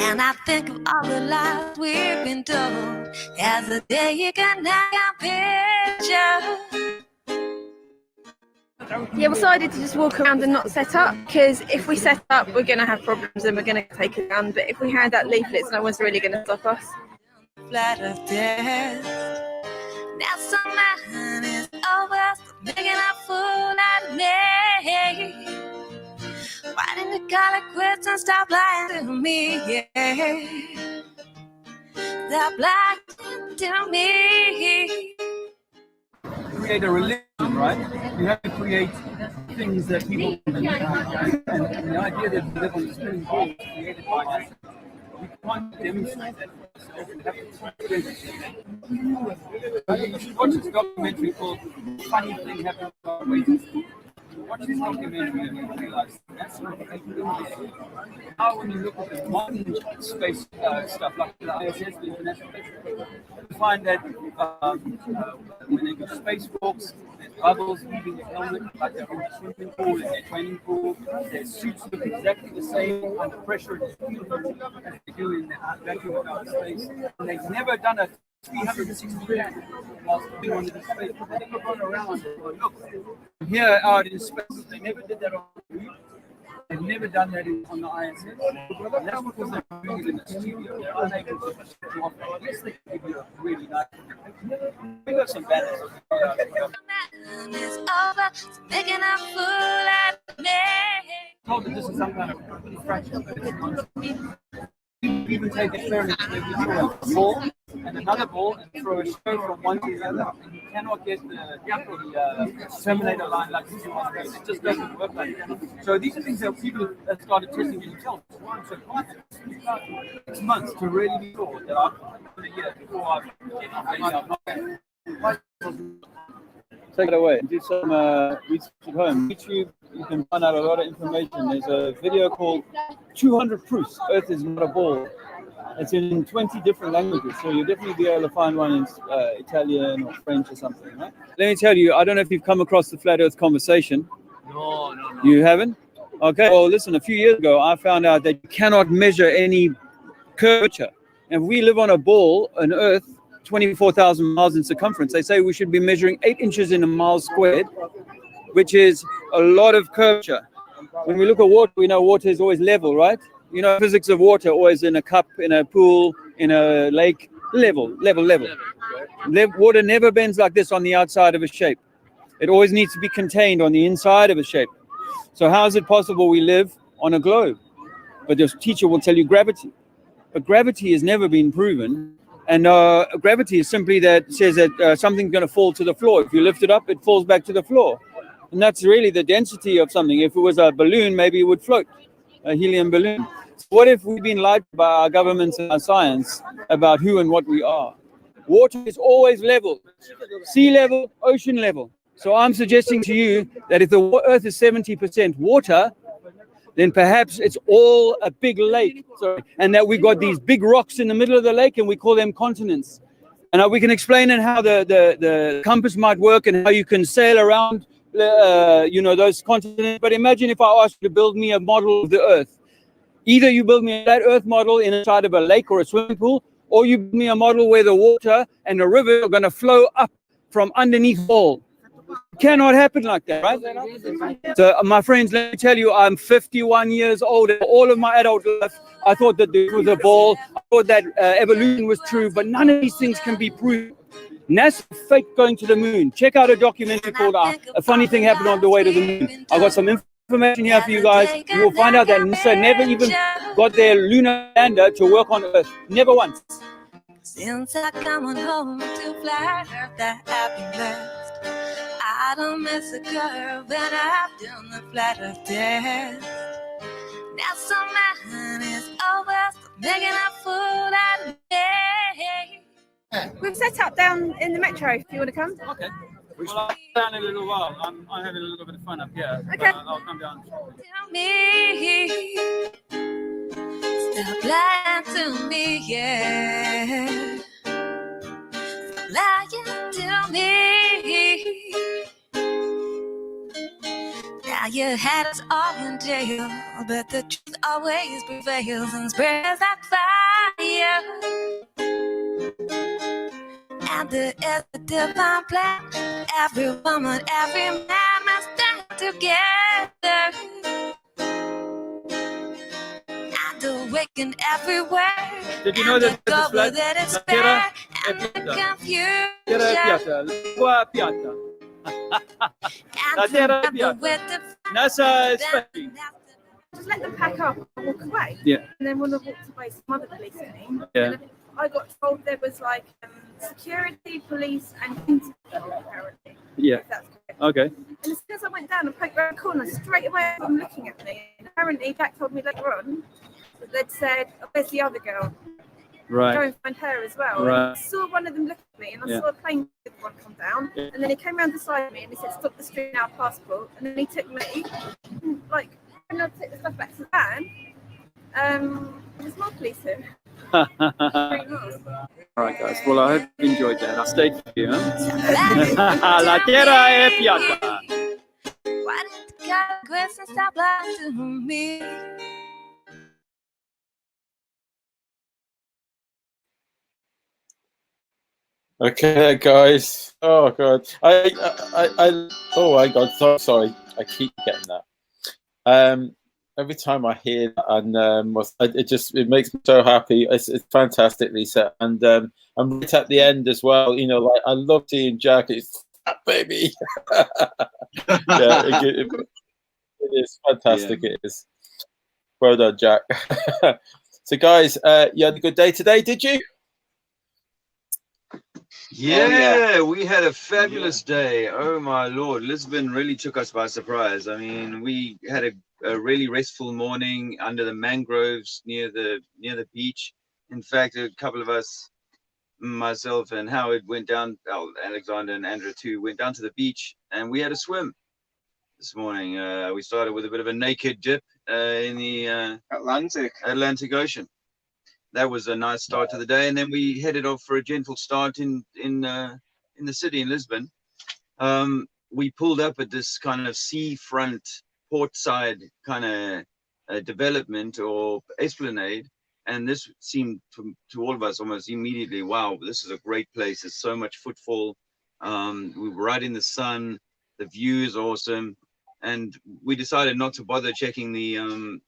And I think of all the lies we've been told as the day you can now picture. Yeah, we decided to just walk around and not set up, because if we set up, we're going to have problems and we're going to take it down. But if we hand out leaflets, no one's really going to stop us. Flat of death. Now some man is over, making a fool out of me. Why didn't you call it quits and stop lying to me? Yeah. Stop lying to me. Create a religion, right? You have to create things that people can believe. And the idea that we live on the spinning ball was created by us. We can't demonstrate that for ourselves. We have to experience it. You should watch this documentary called Funny Thing Happened to Our Waiters. Watch this documentary and you realize that's not the Now when you look at the modern space stuff like the ISS, the International Space Station, you find that when they do spacewalks, there's bubbles leaving the helmet like they're in a swimming pool, in their training pool. Their suits look exactly the same under pressure in the swimming pool as they do in the vacuum of outer space. And they've never done a 360 degrees while being on the space. They never run around and go, look, here out in space. They never did that on the moon. They've never done that on the ISS. And that's because they're doing it in the studio. They're unable to show off. Yes, they can give you a really nice picture. We got some badass. It's over, making a fool out of me. Told that this is some kind of fraction, but it's not. You even take experiments where you throw a ball and another ball and throw a show from one to the other, and you cannot get the Terminator line like this one. It just doesn't work like that. So these are things that people have started testing themselves. So it took 6 months to really be sure that I'm a year before I take it away and do some research at home. YouTube, you can find out a lot of information. There's a video called 200 Proofs Earth is Not a Ball. It's in 20 different languages, so you'll definitely be able to find one in Italian or French or something, right? Let me tell you, I don't know if you've come across the Flat Earth conversation. No. You haven't? Okay, well, listen, a few years ago, I found out that you cannot measure any curvature. And if we live on a ball, an Earth, 24,000 miles in circumference, they say we should be measuring 8 inches in a mile squared, which is a lot of curvature. When we look at water, we know water is always level, right? You know, physics of water, always in a cup, in a pool, in a lake, level. Water never bends like this on the outside of a shape. It always needs to be contained on the inside of a shape. So how is it possible we live on a globe? But this teacher will tell you gravity. But gravity has never been proven. And gravity is simply that says that something's going to fall to the floor. If you lift it up, it falls back to the floor. And that's really the density of something. If it was a balloon, maybe it would float, a helium balloon. So what if we've been lied by our governments and our science about who and what we are? Water is always level, sea level, ocean level. So I'm suggesting to you that if the Earth is 70% water, then perhaps it's all a big lake. And that we've got these big rocks in the middle of the lake and we call them continents. And we can explain in how the compass might work and how you can sail around those continents. But imagine if I asked you to build me a model of the Earth. Either you build me a flat Earth model inside of a lake or a swimming pool, or you build me a model where the water and the river are going to flow up from underneath all. It cannot happen like that, right? So, my friends, let me tell you, I'm 51 years old. All of my adult life, I thought that there was a ball. I thought that evolution was true, but none of these things can be proved. NASA faked going to the moon. Check out a documentary called A Funny Thing Happened on the Way to the Moon. I've got some information here for you guys. You will find out that NASA never even got their lunar lander to work on Earth. Never once. Since I come on home to flat Earth, that I've been blessed. I don't miss a curve, and I've done the flat Earth test. Now some man is over, making a fool out of me. We've set up down in the metro if you want to come. Okay. Well, I'll down in a little while. I'm having a little bit of fun up here. Okay. I'll come down. Tell me, stop lying to me, yeah. Stop lying to me. Now you had us all in jail, but the truth always prevails and spreads like fire. And there is a divine plan. Every woman, every man must stand together and awaken everywhere. Did you know that the flag? that is La tierra fair è and the piatta. confusion. Tierra è piatta. Lingua piatta. La tierra è piatta. NASA is flashy. Just let them pack up and walk away. Yeah. And then when I walked away, some other police came. Yeah. And I got told there was like security, police, and interview apparently. Yeah. If that's correct. Okay. And as soon as I went down and poked around the corner, straight away I'm looking at me. And apparently Jack told me later on that they'd said, oh, where's the other girl? Go Right. and find her as well. Right. And I saw one of them look at me and I Yeah. saw a plane one come down. Yeah. And then he came around beside me and he said, stop the street now, passport. And then he took me, like, and I'd take the stuff back to the van. There's more police here. All right, guys. Well, I hope you enjoyed that. I'll stay for you, huh? La tierra è piatta. Why did God grace and stop lying to me? Okay, guys. Oh god. Oh my god. So sorry. I keep getting that. Every time I hear that, and it makes me so happy. It's fantastic, Lisa. And I'm right at the end as well. You know, like I love seeing Jack. It's baby. Yeah, it is fantastic. Yeah. It is. Well done, Jack. So, guys, you had a good day today, did you? Yeah, we had a fabulous day. Oh my Lord, Lisbon really took us by surprise. I mean, we had a really restful morning under the mangroves near the beach. In fact, a couple of us, myself and Howard, went down. Alexander and Andrew too went down to the beach, and we had a swim this morning. We started with a bit of a naked dip in the Atlantic Ocean. That was a nice start to the day, and then we headed off for a gentle start in the city in Lisbon. We pulled up at this kind of seafront, portside kind of development or esplanade, and this seemed to all of us almost immediately, wow, this is a great place. There's so much footfall. We were right in the sun. The view is awesome, and we decided not to bother checking the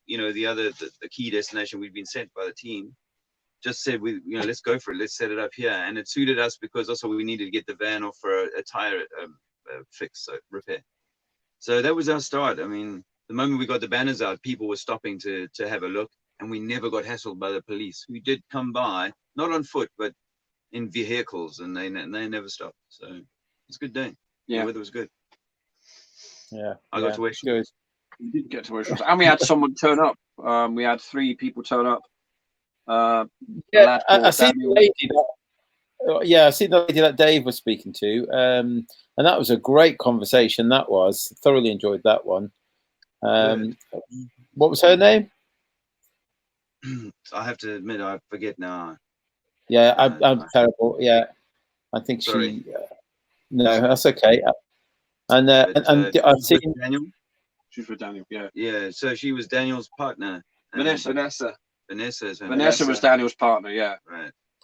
the key destination we'd been sent by the team. Just said let's go for it. Let's set it up here, and it suited us because also we needed to get the van off for a tire fix, so repair. So that was our start. I mean, the moment we got the banners out, people were stopping to have a look, and we never got hassled by the police, who did come by, not on foot but in vehicles, and they never stopped. So it's a good day. Yeah, the weather was good. Yeah, I got to wish. Good. We did get to wish, and we had someone turn up. We had 3 people turn up. I see the lady I see the lady that Dave was speaking to, and that was a great conversation. That was thoroughly enjoyed that one. What was her name? I have to admit, I forget now. Yeah, I'm terrible. Yeah, I think Sorry. No, that's okay. And I've seen Daniel. She's with Daniel. Yeah. Yeah. So she was Daniel's partner. Vanessa Vanessa was Daniel's partner, yeah.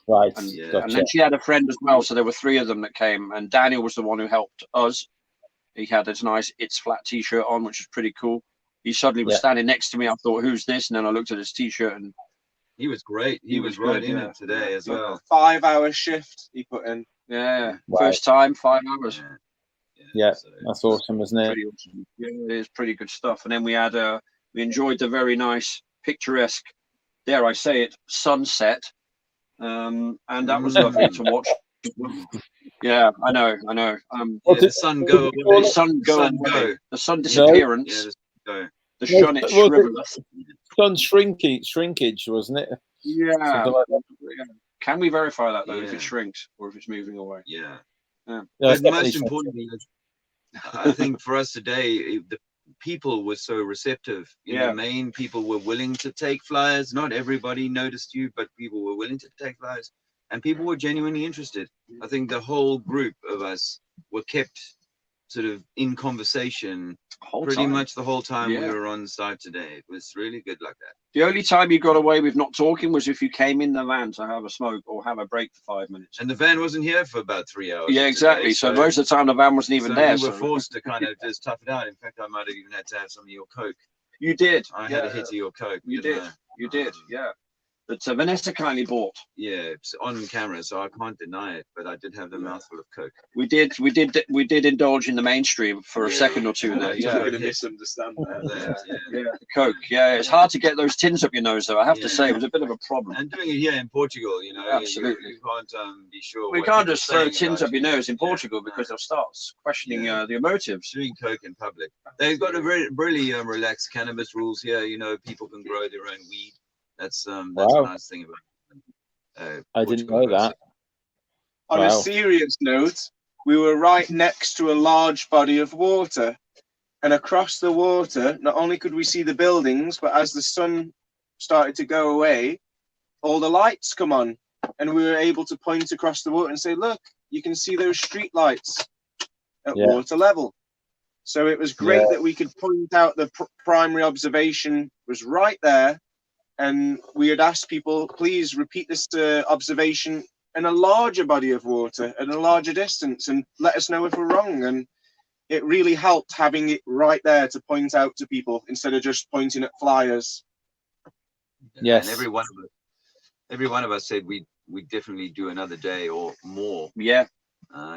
Right. And, Gotcha. And then she had a friend as well, so there were 3 of them that came, and Daniel was the one who helped us. He had this nice It's Flat t-shirt on, which was pretty cool. He suddenly was standing next to me. I thought, who's this? And then I looked at his t-shirt, and he was great. He was right in it today as well. 5-hour shift he put in. Yeah. First time, 5 hours. Yeah, that's awesome, isn't it? Pretty awesome. Yeah, it is pretty good stuff. And then we had we enjoyed the very nice, picturesque, dare I say it, sunset, and that was lovely to watch. Yeah, I know. The sun go, the sun go, the sun disappearance, the sun shriveleth. Sun shrinkage, wasn't it? Yeah. Can we verify that though, if it shrinks or if it's moving away? Yeah. But most importantly, I think for us today, the people were so receptive. The main people were willing to take flyers. Not everybody noticed you, but people were willing to take flyers, and people were genuinely interested. I think the whole group of us were kept sort of in conversation Whole pretty time. much the whole time we Yeah. were on site today. It was really good like that. The only time you got away with not talking was if you came in the van to have a smoke or have a break for 5 minutes. And the van wasn't here for about 3 hours. Yeah, exactly. today, So most of the time the van wasn't even so there. we were So forced to kind of just tough it out. In fact, I might have even had to have some of your Coke. you did. I had a hit of your Coke. You didn't did. I? You did. Yeah. But Vanessa kindly bought. Yeah, it's on camera, so I can't deny it. But I did have the mouthful of Coke. We did indulge in the mainstream for a second or two there. I'm Yeah. going to misunderstand that. Yeah, the Coke. Yeah, it's hard to get those tins up your nose, though. I have to Yeah. say, it was a bit of a problem. And doing it here in Portugal, you know, Absolutely. you can't be sure. We what can't people just are throw saying tins about up your it. nose in Portugal because they'll start questioning the motives. Doing Coke in public. They've got a very really relaxed cannabis rules here. You know, people can grow their own weed. That's a nice thing about. I didn't Portugal. know that. On a serious note, we were right next to a large body of water. And across the water, not only could we see the buildings, but as the sun started to go away, all the lights come on. And we were able to point across the water and say, look, you can see those street lights at water level. So it was great that we could point out the primary observation was right there. And we had asked people, please repeat this observation in a larger body of water at a larger distance and let us know if we're wrong. And it really helped having it right there to point out to people instead of just pointing at flyers. Yes. And every one of us said we'd definitely do another day or more. Yeah.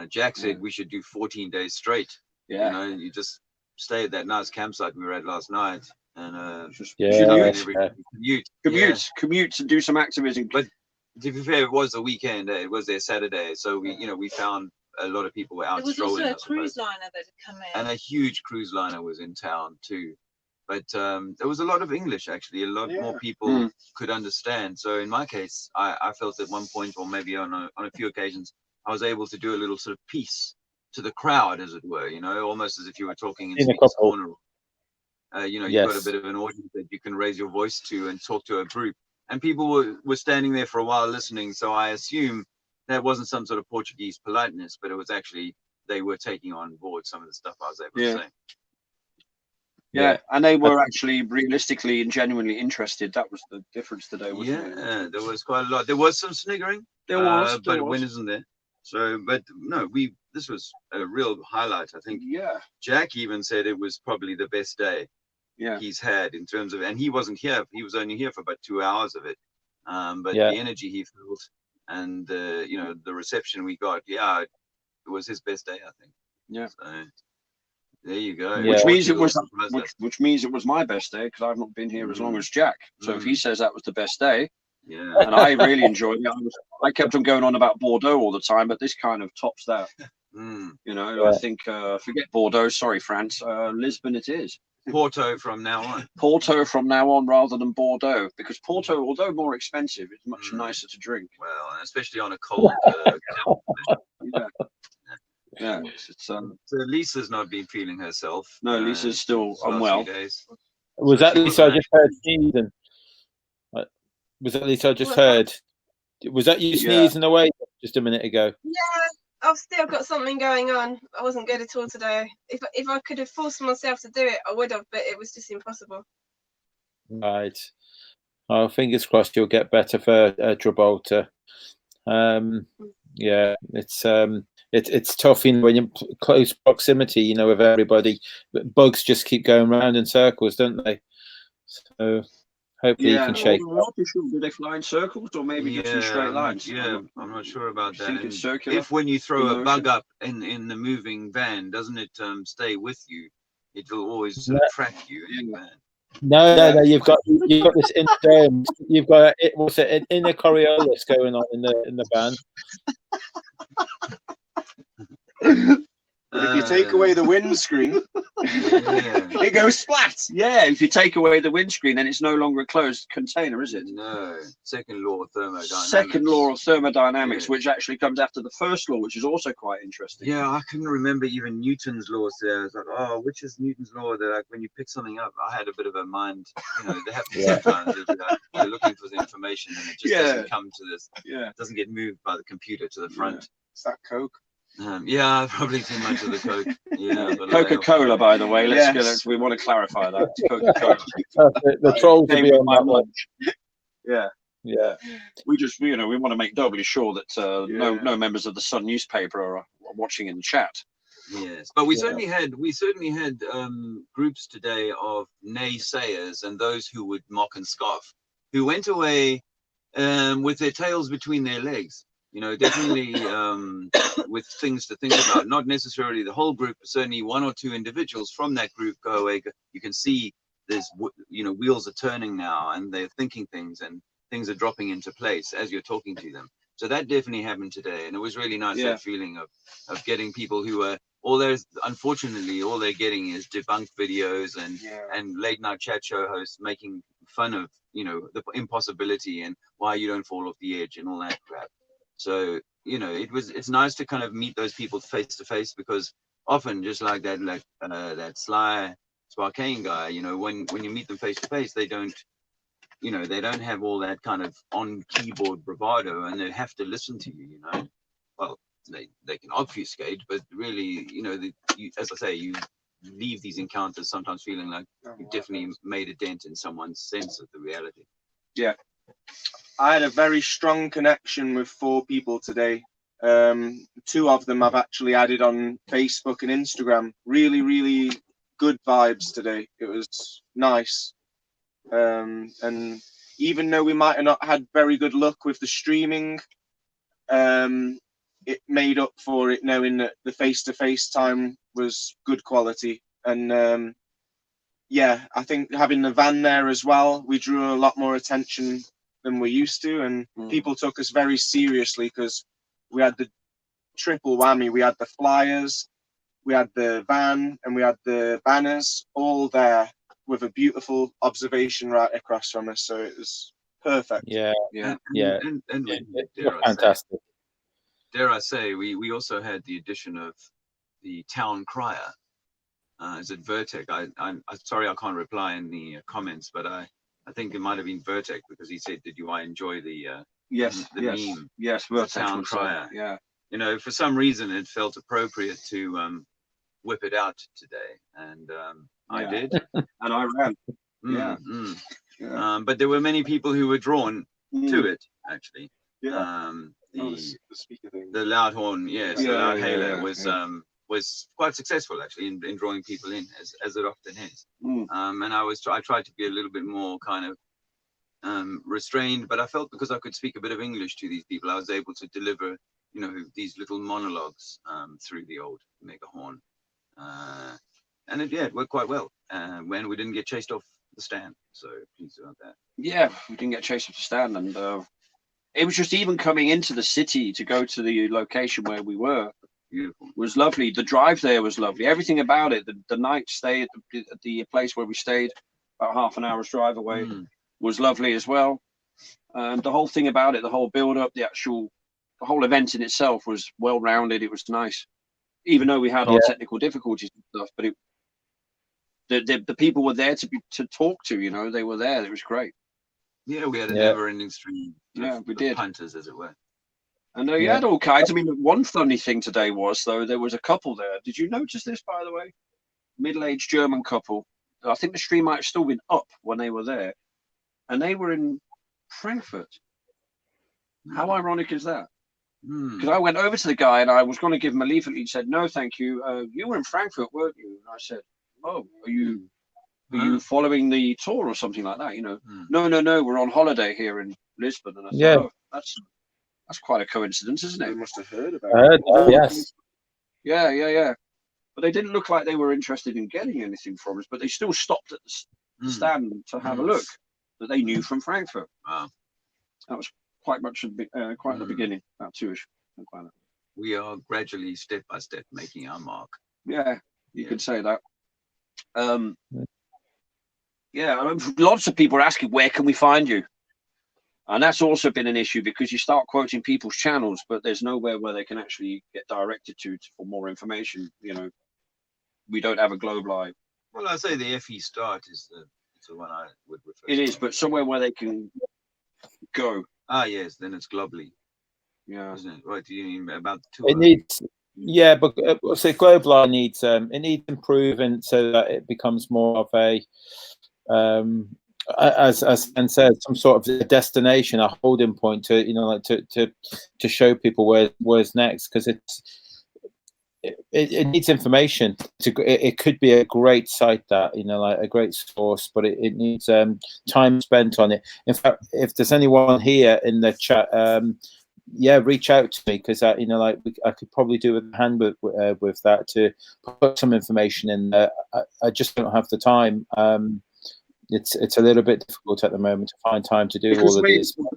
Jack said we should do 14 days straight. Yeah. You know, you just stay at that nice campsite we were at last night. And Just commute and do some activism. But to be fair, it was the weekend. It was their Saturday, so we found a lot of people were out strolling. There was also a cruise liner that had come in, and a huge cruise liner was in town too. But there was a lot of English actually. A lot more people could understand. So in my case, I felt at one point, or maybe on a few occasions, I was able to do a little sort of piece to the crowd, as it were. You know, almost as if you were talking in Speaker's Corner. You've got a bit of an audience that you can raise your voice to and talk to a group. And people were standing there for a while listening. So I assume that wasn't some sort of Portuguese politeness, but it was actually they were taking on board some of the stuff I was able to say. Yeah, and they were actually realistically and genuinely interested. That was the difference today, wasn't it? Yeah, there was quite a lot. There was some sniggering. But when isn't there? So, but no, this was a real highlight, I think. Yeah. Jack even said it was probably the best day he's had in terms of, and he wasn't here. He was only here for about 2 hours of it. But the energy he felt and the reception we got, it was his best day, I think. Yeah. So there you go. Which means it was my best day because I've not been here as long as Jack. So if he says that was the best day, and I really enjoyed it. I kept on going on about Bordeaux all the time, but this kind of tops that. I think forget Bordeaux. Sorry, France. Lisbon, it is. Porto from now on. Porto from now on, rather than Bordeaux, because Porto, although more expensive, is much nicer to drink. Well, especially on a cold. So Lisa's not been feeling herself. No, Lisa's still unwell. Was that Lisa I just heard sneezing? Was that Lisa I just heard? Was that you sneezing away just a minute ago? Yeah, I've still got something going on. I wasn't good at all today. If I could have forced myself to do it, I would have, but it was just impossible. Right. Oh, fingers crossed you'll get better for Gibraltar. Yeah, it's tough when you're in close proximity, with everybody. But bugs just keep going round in circles, don't they? So hopefully you can shake. I'm not too sure. Do they fly in circles or maybe just in straight lines? Yeah, I'm not sure about that. Think it's circular. If when you throw a bug up in the moving van, doesn't it stay with you? It will always track you in the van. No. You've got this inner you've got an inner Coriolis going on in the van. If you take away the windscreen, it goes splat. Yeah, if you take away the windscreen, then it's no longer a closed container, is it? No. Second law of thermodynamics. Second law of thermodynamics, which actually comes after the first law, which is also quite interesting. Yeah, I couldn't remember even Newton's laws there. I was like, which is Newton's law? That when you pick something up, I had a bit of a mind. They have to sometimes you're looking for the information and it just doesn't come to this. Yeah, it doesn't get moved by the computer to the front. It's that Coke. Yeah, probably too much of the Coke. Yeah, Coca-Cola, by the way. We want to clarify that. It's Coca-Cola. The trolls will be on that one. Yeah. We just, we want to make doubly sure that no members of the Sun newspaper are watching in the chat. Yes, but we certainly had groups today of naysayers and those who would mock and scoff, who went away with their tails between their legs. Definitely with things to think about. Not necessarily the whole group, but certainly one or two individuals from that group go away. You can see there's, wheels are turning now, and they're thinking things, and things are dropping into place as you're talking to them. So that definitely happened today, and it was really nice, that feeling of getting people who are unfortunately all they're getting is debunked videos and late night chat show hosts making fun of the impossibility and why you don't fall off the edge and all that crap. So it's nice to kind of meet those people face to face, because often, just like that sly Sparkane guy, when you meet them face to face, they don't have all that kind of on keyboard bravado, and they have to listen to you. Well, they can obfuscate, but really, as I say, you leave these encounters sometimes feeling like you've definitely made a dent in someone's sense of the reality. Yeah. I had a very strong connection with 4 people today. 2 of them I've actually added on Facebook and Instagram. Really, really good vibes today. It was nice. And even though we might have not had very good luck with the streaming, it made up for it, knowing that the face-to-face time was good quality. And I think having the van there as well, we drew a lot more attention than we used to, and people took us very seriously, because we had the triple whammy. We had the flyers, we had the van, and we had the banners all there with a beautiful observation right across from us. So it was perfect. Fantastic. Dare I say, we also had the addition of the town crier. Is it Vertek? I'm sorry I can't reply in the comments, but I think it might have been Vertek, because he said, "Did I enjoy the meme?" Yes, the town crier. Yeah. For some reason it felt appropriate to whip it out today, and I did, and I ran. But there were many people who were drawn to it, actually. The speaker thing. The loud horn, the loud hailer was quite successful, actually, in drawing people in, as it often is. And I tried to be a little bit more kind of restrained, but I felt because I could speak a bit of English to these people, I was able to deliver, these little monologues through the old mega horn. And it worked quite well. When we didn't get chased off the stand, so pleased about that. Yeah, we didn't get chased off the stand, and it was just even coming into the city to go to the location where we were. Beautiful. Was lovely. The drive there was lovely. Everything about it. The night stay at the place where we stayed, about half an hour's drive away, was lovely as well. The whole thing about it, the whole build-up, the whole event in itself was well-rounded. It was nice, even though we had our technical difficulties and stuff. But the people were there to talk to. They were there. It was great. Yeah, we had a never-ending stream. We did. Punters, as it were. And you had all kinds. I mean, one funny thing today was, though, there was a couple there. Did you notice this, by the way? Middle-aged German couple. I think the stream might have still been up when they were there. And they were in Frankfurt. How ironic is that? Because I went over to the guy and I was going to give him a leaflet. He said, "No, thank you. You were in Frankfurt, weren't you?" And I said, "Oh, are you following the tour or something like that?" No, we're on holiday here in Lisbon. And I said, "Oh, that's quite a coincidence, isn't it?" They must have heard about it. Yes. Yeah. But they didn't look like they were interested in getting anything from us, but they still stopped at the stand to have a look that they knew from Frankfurt. Wow. That was quite much quite at the beginning, about 2ish. We are gradually, step by step, making our mark. Yeah, you could say that. Lots of people are asking, where can we find you? And that's also been an issue, because you start quoting people's channels, but there's nowhere where they can actually get directed to for more information. We don't have a Globe Live. Well, I say the FE Start is the one I would refer to. It is, but somewhere where they can go. Ah, yes, then it's globally. Yeah. Isn't it? Right, do you mean about the tour? It needs Yeah, but so Global Eye needs it needs improvement so that it becomes more of a as Ken said, some sort of a destination, a holding point to like to show people where's next, because it needs information. It could be a great site, that like a great source, but it needs time spent on it. In fact, if there's anyone here in the chat, yeah, reach out to me, because I could probably do a hand with that, to put some information in there. I just don't have the time. It's a little bit difficult at the moment to find time to do all of these many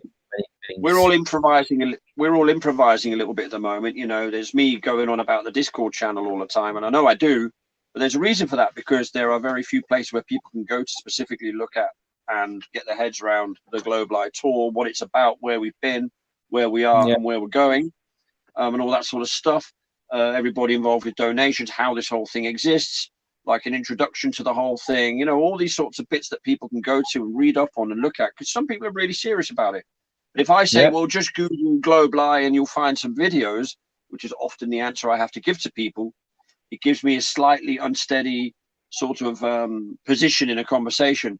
things. We're all improvising. We're all improvising a little bit at the moment. There's me going on about the Discord channel all the time, and I know I do, but there's a reason for that, because there are very few places where people can go to specifically look at and get their heads around the Global Eye Tour, what it's about, where we've been, where we are, and where we're going, and all that sort of stuff. Everybody involved with donations, how this whole thing exists, like an introduction to the whole thing, all these sorts of bits that people can go to and read up on and look at, because some people are really serious about it. But if I say, well, just Google Global Eye and you'll find some videos, which is often the answer I have to give to people, it gives me a slightly unsteady sort of position in a conversation.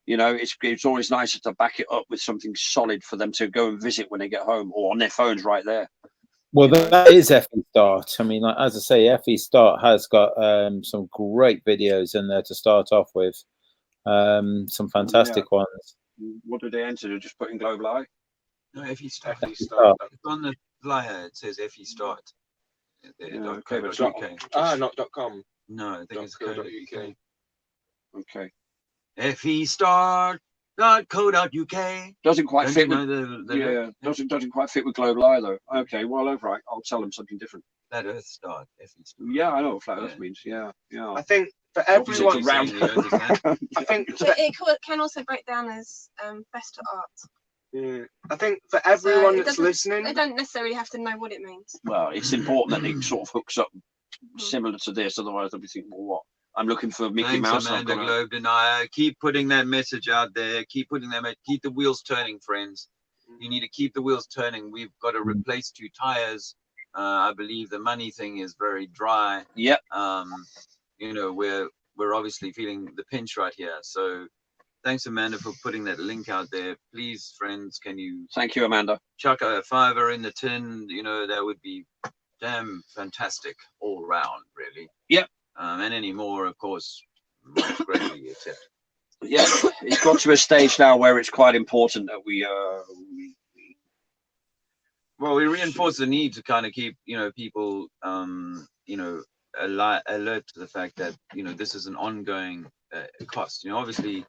It's always nicer to back it up with something solid for them to go and visit when they get home, or on their phones right there. Well, that is FE Start. I mean, as I say, FE Start has got some great videos in there to start off with. Some fantastic ones. What did they enter? Just put in Global Eye? No, FE Start. It's on the flyer. It says FE Start. Okay, but not .com. No, I think it's .co.uk. Okay. FE Start.co.uk. Doesn't quite fit with doesn't quite fit with Global Eye though. Okay, well, over. Right, I'll tell them something different. Flat Earth Start. FE Start. Yeah, I know what Flat Earth means. Yeah. I think for everyone around. I think it can also break down as best art. Yeah. I think for everyone that's listening, they don't necessarily have to know what it means. Well, it's important that it sort of hooks up similar to this, otherwise they'll be thinking, well, what? I'm looking for Mickey Mouse. Amanda Globe Denier. Keep putting that message out there. Keep the wheels turning, friends. You need to keep the wheels turning. We've got to replace 2 tires. I believe the money thing is very dry. Yep. We're obviously feeling the pinch right here. So thanks, Amanda, for putting that link out there. Please, friends, can you? Thank you, Amanda. Chuck a $5 in the tin. That would be damn fantastic all round, really. Yep. And any more, of course, much greatly accepted. Yeah, it's got to a stage now where it's quite important that we reinforce the need to kind of keep people alert to the fact that this is an ongoing cost. Obviously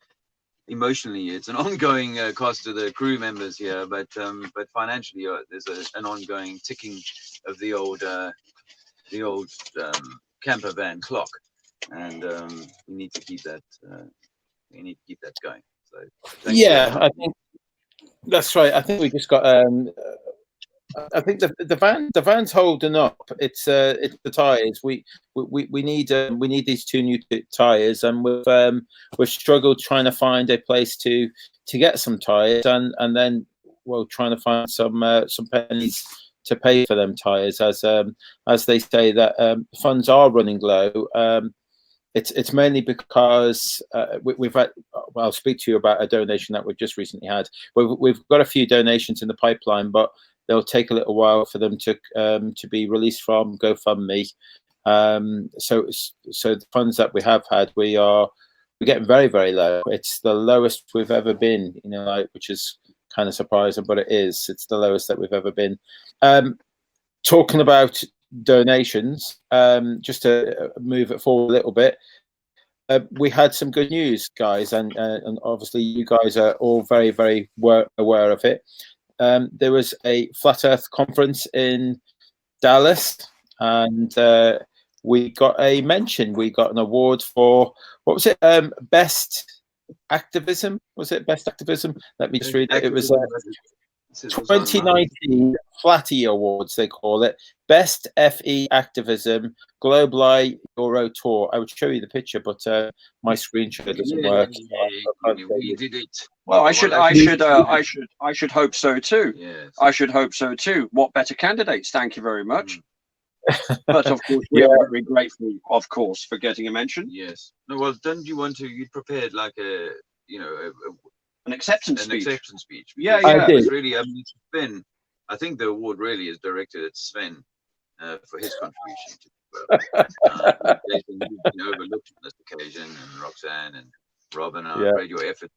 emotionally it's an ongoing cost to the crew members here, but financially there's an ongoing ticking of the old camper van clock, and we need to keep that going. So I think that's right. I think we just got I think the van's holding up. It's the tires. We need these 2 new tires, and we've struggled trying to find a place to get some tires, and then trying to find some pennies to pay for them tires, as they say that funds are running low. It's mainly because we've had. Well, I'll speak to you about a donation that we've just recently had. We've got a few donations in the pipeline, but they'll take a little while for them to be released from GoFundMe. So the funds that we have had, we're getting very, very low. It's the lowest we've ever been, which is kind of surprising, but it is. It's the lowest that we've ever been. Talking about donations, just to move it forward a little bit, we had some good news, guys, and obviously you guys are all very, very aware of it. There was a Flat Earth conference in Dallas, and we got a mention. We got an award for, what was it? Best activism? Was it best activism? Let me just read it. It was 2019 Flatty Awards, they call it. Best FE Activism Global Eye Euro Tour. I would show you the picture, but my screen share doesn't work. We did it. Well, I should hope so too. Yes. I should hope so too. What better candidates? Thank you very much. But of course, we are very grateful, of course, for getting a mention. Yes. No, well, don't you want to? You prepared like a, you know, an acceptance speech. Acceptance speech. Yeah, Because yeah. It was really, I mean, Sven. I think the award really is directed at Sven for his contribution to the work. Jason, you've been overlooked on this occasion, and Roxanne and Robin, I read your effort.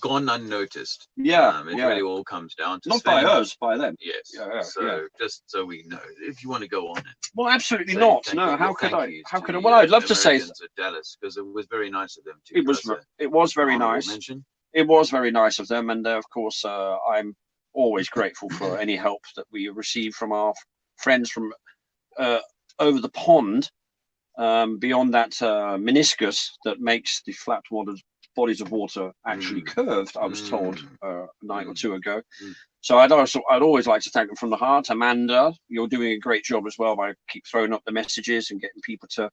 Gone unnoticed. Yeah, it really all comes down to not Sven. by us, by them. Yes. So just so we know, if you want to go on it. Well, absolutely not. No, how could I? How could I? Well, I'd love to say at Dallas, because it was very nice of them to. It was very nice. It was very nice of them, and of course, I'm always grateful for any help that we receive from our friends from over the pond, beyond that meniscus that makes the flat bodies of water actually curved. I was told a night or two ago. So I'd always like to thank them from the heart. Amanda, you're doing a great job as well by keep throwing up the messages and getting people to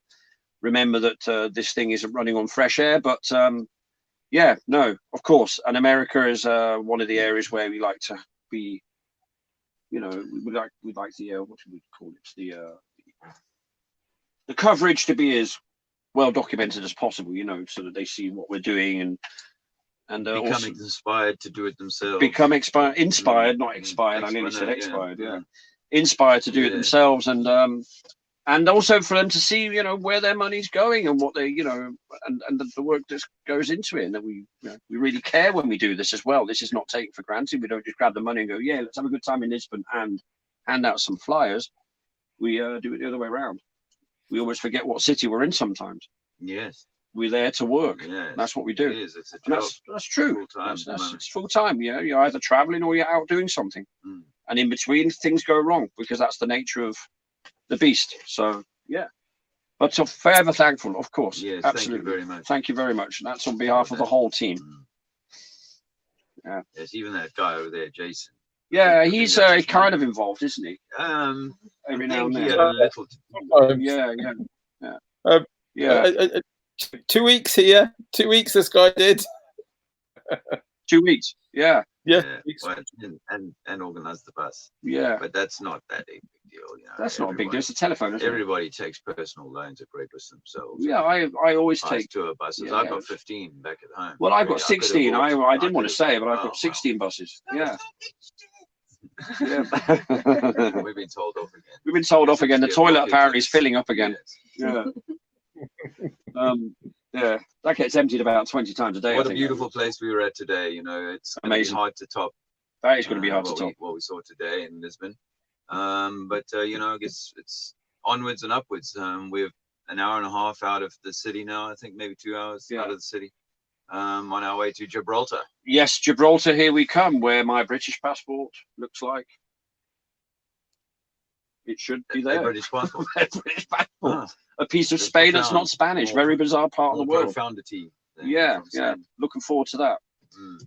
remember that this thing isn't running on fresh air. But yeah, no, of course. And America is one of the areas where we like to be. You know, we'd like the what do we call it? The coverage to be as well documented as possible. You know, so that they see what we're doing and become also inspired to do it themselves. Become inspired, not expired. I nearly said expired. Yeah, inspired to do it themselves, and also for them to see, you know, where their money's going and what they, you know, and the work that goes into it, and that we really care when we do this as well. This is not taken for granted. We don't just grab the money and go, yeah, let's have a good time in Lisbon and hand out some flyers. We do it the other way around. We always forget what city we're in sometimes. Yes. We're there to work. Yes. That's what we do. It is. It's a job. That's true. Full-time. It's full time. Yeah, you're either traveling or you're out doing something, and in between things go wrong because that's the nature of the beast. So yeah, but so forever thankful, of course. Yes, absolutely. Thank you very much. Thank you very much. And that's on behalf of the whole team. Yeah. Yes, even that guy over there, Jason. Yeah, he's kind of involved, isn't he? Every now and then. He had a little. Yeah. 2 weeks here. 2 weeks. This guy did. 2 weeks. Yeah. Yeah. Well, and organize the bus. Yeah. But that's not that big deal. You know, that's not a big deal. It's a telephone. Isn't everybody takes personal loans at Great Britain themselves. Yeah, I always take tour buses. I've got 15 back at home. Well, I've got 16. I didn't want to say, but I've got 16 buses. Yeah. Yeah. We've been told off again. We've been told off again. The toilet apparently is filling up again. Yes. Yeah. Yeah, that gets emptied about 20 times a day. What a beautiful place we were at today. You know, it's amazing. Hard to top. That is going to be hard to top. What we saw today in Lisbon. But you know, I guess it's onwards and upwards. We're an hour and a half out of the city now. I think maybe 2 hours out of the city. On our way to Gibraltar. Yes, Gibraltar, here we come, where my British passport looks like it should be there. A British passport. British passport. A piece of Spain that's not Spanish. Very bizarre part of the world. Profundity. Yeah. Looking forward to that.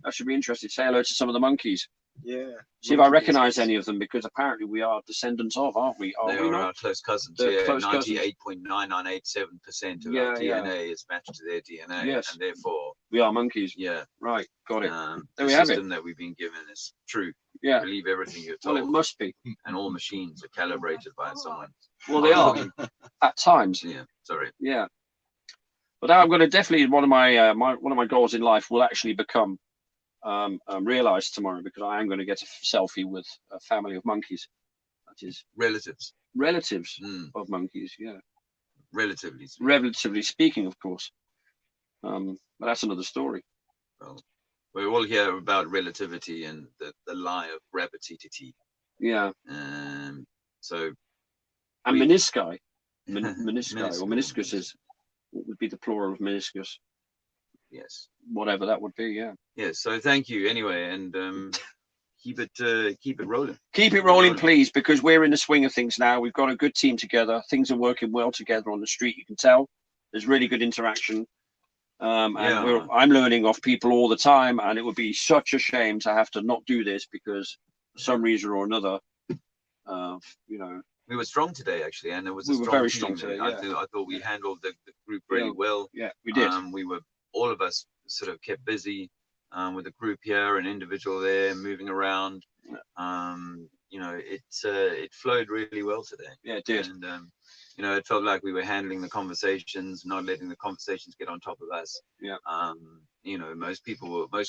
That should be interesting. Say hello to some of the monkeys. Yeah. See if I recognise any of them, because apparently we are descendants of, aren't we? They are our close cousins. Yeah, 98.9987% of our DNA is matched to their DNA. Yes. And therefore we are monkeys. Yeah. Right. Got it. There we have it. The system that we've been given is true. Yeah. Believe everything you're told. Well, it must be. And all machines are calibrated by someone. Well, they are at times. Yeah. Sorry. Yeah. But I'm going to definitely, one of my one of my goals in life will actually become realized tomorrow, because I am going to get a selfie with a family of monkeys. That is relatives of monkeys. Yeah. Relatively speaking, of course. But that's another story. Well, we all hear about relativity and the lie of gravity. Yeah. So. And menisci. Menisci or meniscuses. What would be the plural of meniscus? Yes. Whatever that would be. Yeah. Yes. So thank you anyway, and keep it rolling. Keep it rolling, please, because we're in the swing of things now. We've got a good team together. Things are working well together on the street. You can tell there's really good interaction. And I'm learning off people all the time, and it would be such a shame to have to not do this because for some reason or another, you know. We were strong today, actually, and it was we were very strong today. Yeah. I thought we handled the group really well. Yeah, we did. We were, all of us sort of kept busy with a group here, an individual there, moving around. you know, it flowed really well today. Yeah, it did. And you know, it felt like we were handling the conversations, not letting the conversations get on top of us. Yeah. You know, most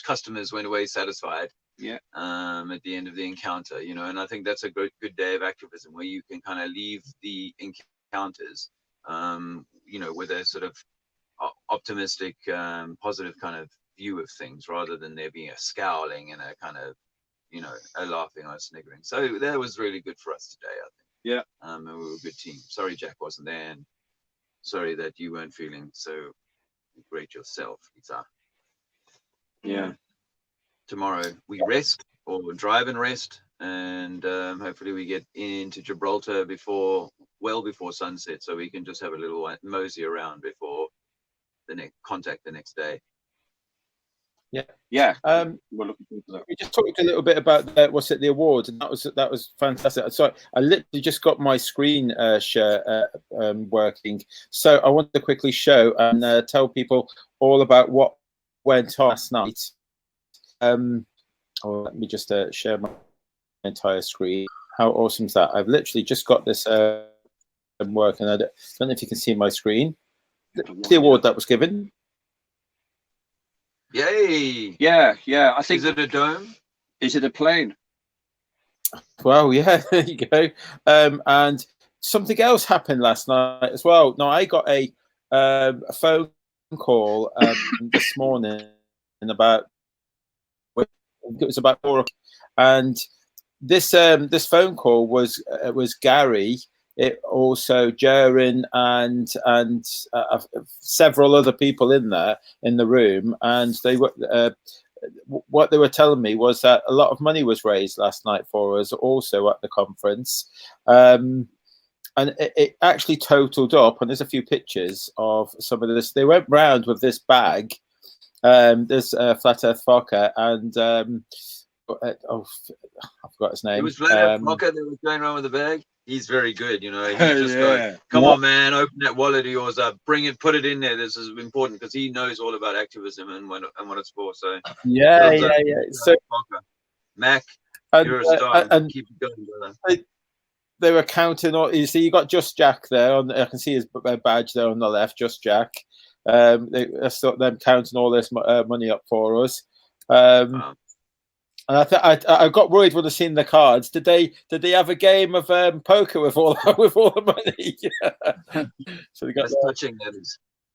customers went away satisfied. Yeah. At the end of the encounter, you know, and I think that's a good day of activism, where you can kind of leave the encounters, you know, with a sort of optimistic, positive kind of view of things, rather than there being a scowling and a kind of, you know, a laughing or a sniggering. So that was really good for us today, I think. Yeah. And we were a good team. Sorry Jack wasn't there, and sorry that you weren't feeling so great yourself, Lisa. Yeah. Tomorrow we rest, or drive and rest, and hopefully we get into Gibraltar well before sunset, so we can just have a little mosey around before the next day. Yeah. Um, We're looking forward to that. we just talked a little bit about the awards, and that was fantastic. So I literally just got my screen share working, so I want to quickly show and tell people all about what went on last night. Let me just share my entire screen. How awesome is that? I've literally just got this working. I don't know if you can see my screen. The award that was given. Yay! Yeah. I think. Is it a dome? Is it a plane? Well, yeah, there you go. And something else happened last night as well. No, I got a phone call this morning, about it was about 4 o'clock, and this phone call was Gary. It also Jaren and several other people in the room, and they were what they were telling me was that a lot of money was raised last night for us also at the conference, and it actually totaled up, and there's a few pictures of some of this. They went round with this bag, this Flat Earth Fokker, and I forgot his name. It was Flat Earth Fokker that was going around with the bag. He's very good, you know. He's just going, come on, man, open that wallet of yours up, bring it, put it in there. This is important, because he knows all about activism and what it's for. So yeah. So Mac, you're a star. And keep it going, brother. They were counting all. You see, you got Just Jack there. I can see his badge there on the left. Just Jack. They start them counting all this money up for us. Wow. And I got worried when I seen the cards. Did they have a game of poker with all the money? So they got That's touching.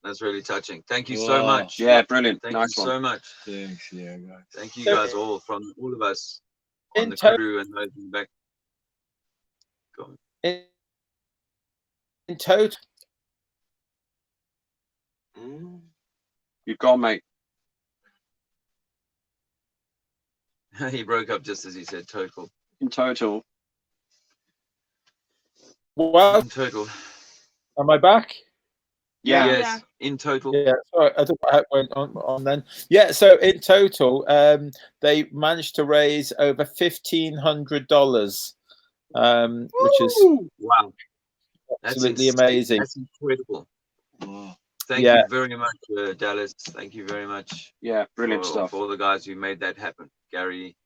That's really touching. Thank you so much. Yeah, brilliant. Thank nice you one. so much. Thanks, yeah, guys. Thank you guys all, from all of us on the crew and those in the back. Go on. In total. You've gone, mate. He broke up just as he said total. In total. Well, in total. Am I back? Yeah. Yes. Yeah. In total. Yeah. Sorry, I don't know how it went on then. Yeah. So in total, they managed to raise over $1,500, which is wow. absolutely amazing. That's incredible. Wow. Thank you very much, Dallas. Thank you very much. Yeah, brilliant stuff. For all the guys who made that happen. Gary.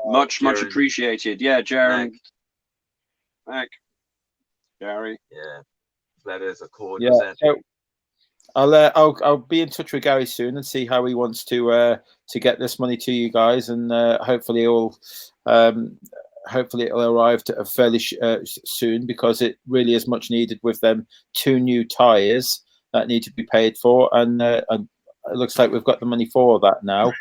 Much Jaren, appreciated. Yeah, Jaren. Mac. Gary. Yeah. Flat Earth Accord. Yeah. So I'll be in touch with Gary soon and see how he wants to get this money to you guys, and hopefully it'll arrive fairly soon, because it really is much needed with them 2 new tires that need to be paid for, and it looks like we've got the money for that now.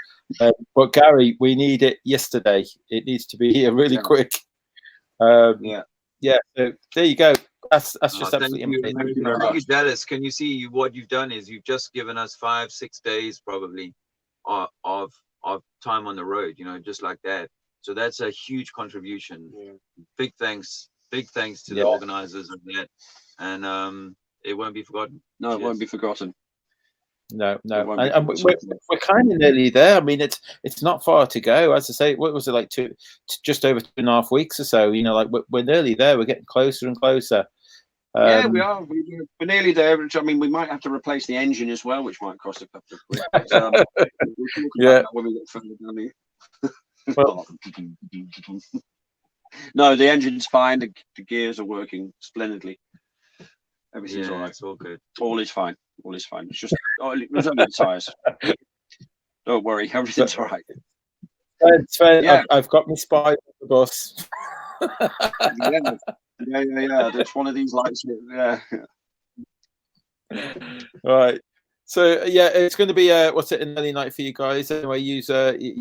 But Gary, we need it yesterday. It needs to be here really quick. Yeah. So there you go. That's just absolutely amazing. Thank you very much, Dallas. Can you see what you've done is you've just given us 5-6 days probably of time on the road, you know, just like that. So that's a huge contribution. Yeah. Big thanks to the organizers of that, and it won't be forgotten. No, it won't be forgotten. No, and we're kind of nearly there. I mean, it's not far to go. As I say, what was it, like just over 2.5 weeks or so? You know, like we're nearly there. We're getting closer and closer. Yeah, we are. We're nearly there. I mean, we might have to replace the engine as well, which might cost a couple of quid. But, we'll talk about that when we get further down here. Well, No, the engine's fine. The gears are working splendidly. Everything's all right. It's all good. All is fine. All is fine. It's just it was only the tires. Don't worry, everything's all right. It's fair. Yeah. I've got my spy on the bus. Yeah. There's one of these lights. Yeah. Right. So yeah, it's going to be what's it, an early night for you guys. Anyway, you've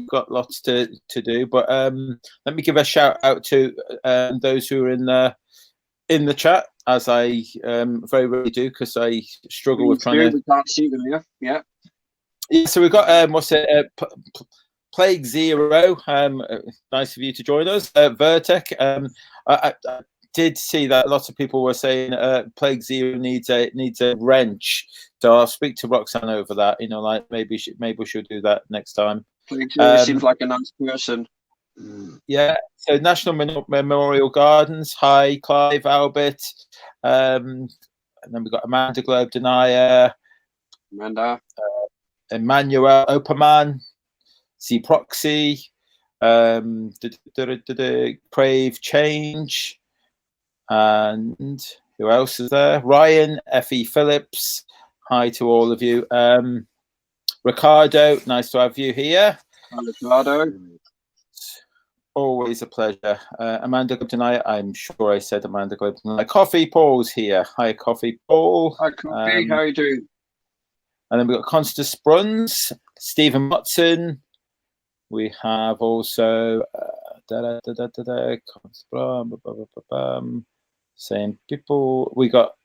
got lots to do, but let me give a shout out to those who are in the chat, as I very rarely do, because I struggle with trying to. We can't see them here. Yeah. Yeah. So we've got what's it, Plague Zero. Nice of you to join us. Vertec. I did see that lots of people were saying Plague Zero needs a wrench. So I'll speak to Roxanne over that. You know, like maybe we should do that next time. Plague Zero seems like a nice person. Yeah. So National Memorial Gardens. Hi, Clive Albert. And then we've got Amanda Globe Denier. Amanda. Emmanuel Operman. C Proxy. Crave Change. And who else is there? Ryan, Effie Phillips. Hi to all of you. Ricardo, nice to have you here. Hi, Ricardo. Always a pleasure. Amanda tonight. I'm sure I said Amanda tonight. Coffee Paul's here. Hi, Coffee Paul. Hi, Coffee. How are you doing? And then we've got Constance Bruns, Stephen Watson. We have also same people. We got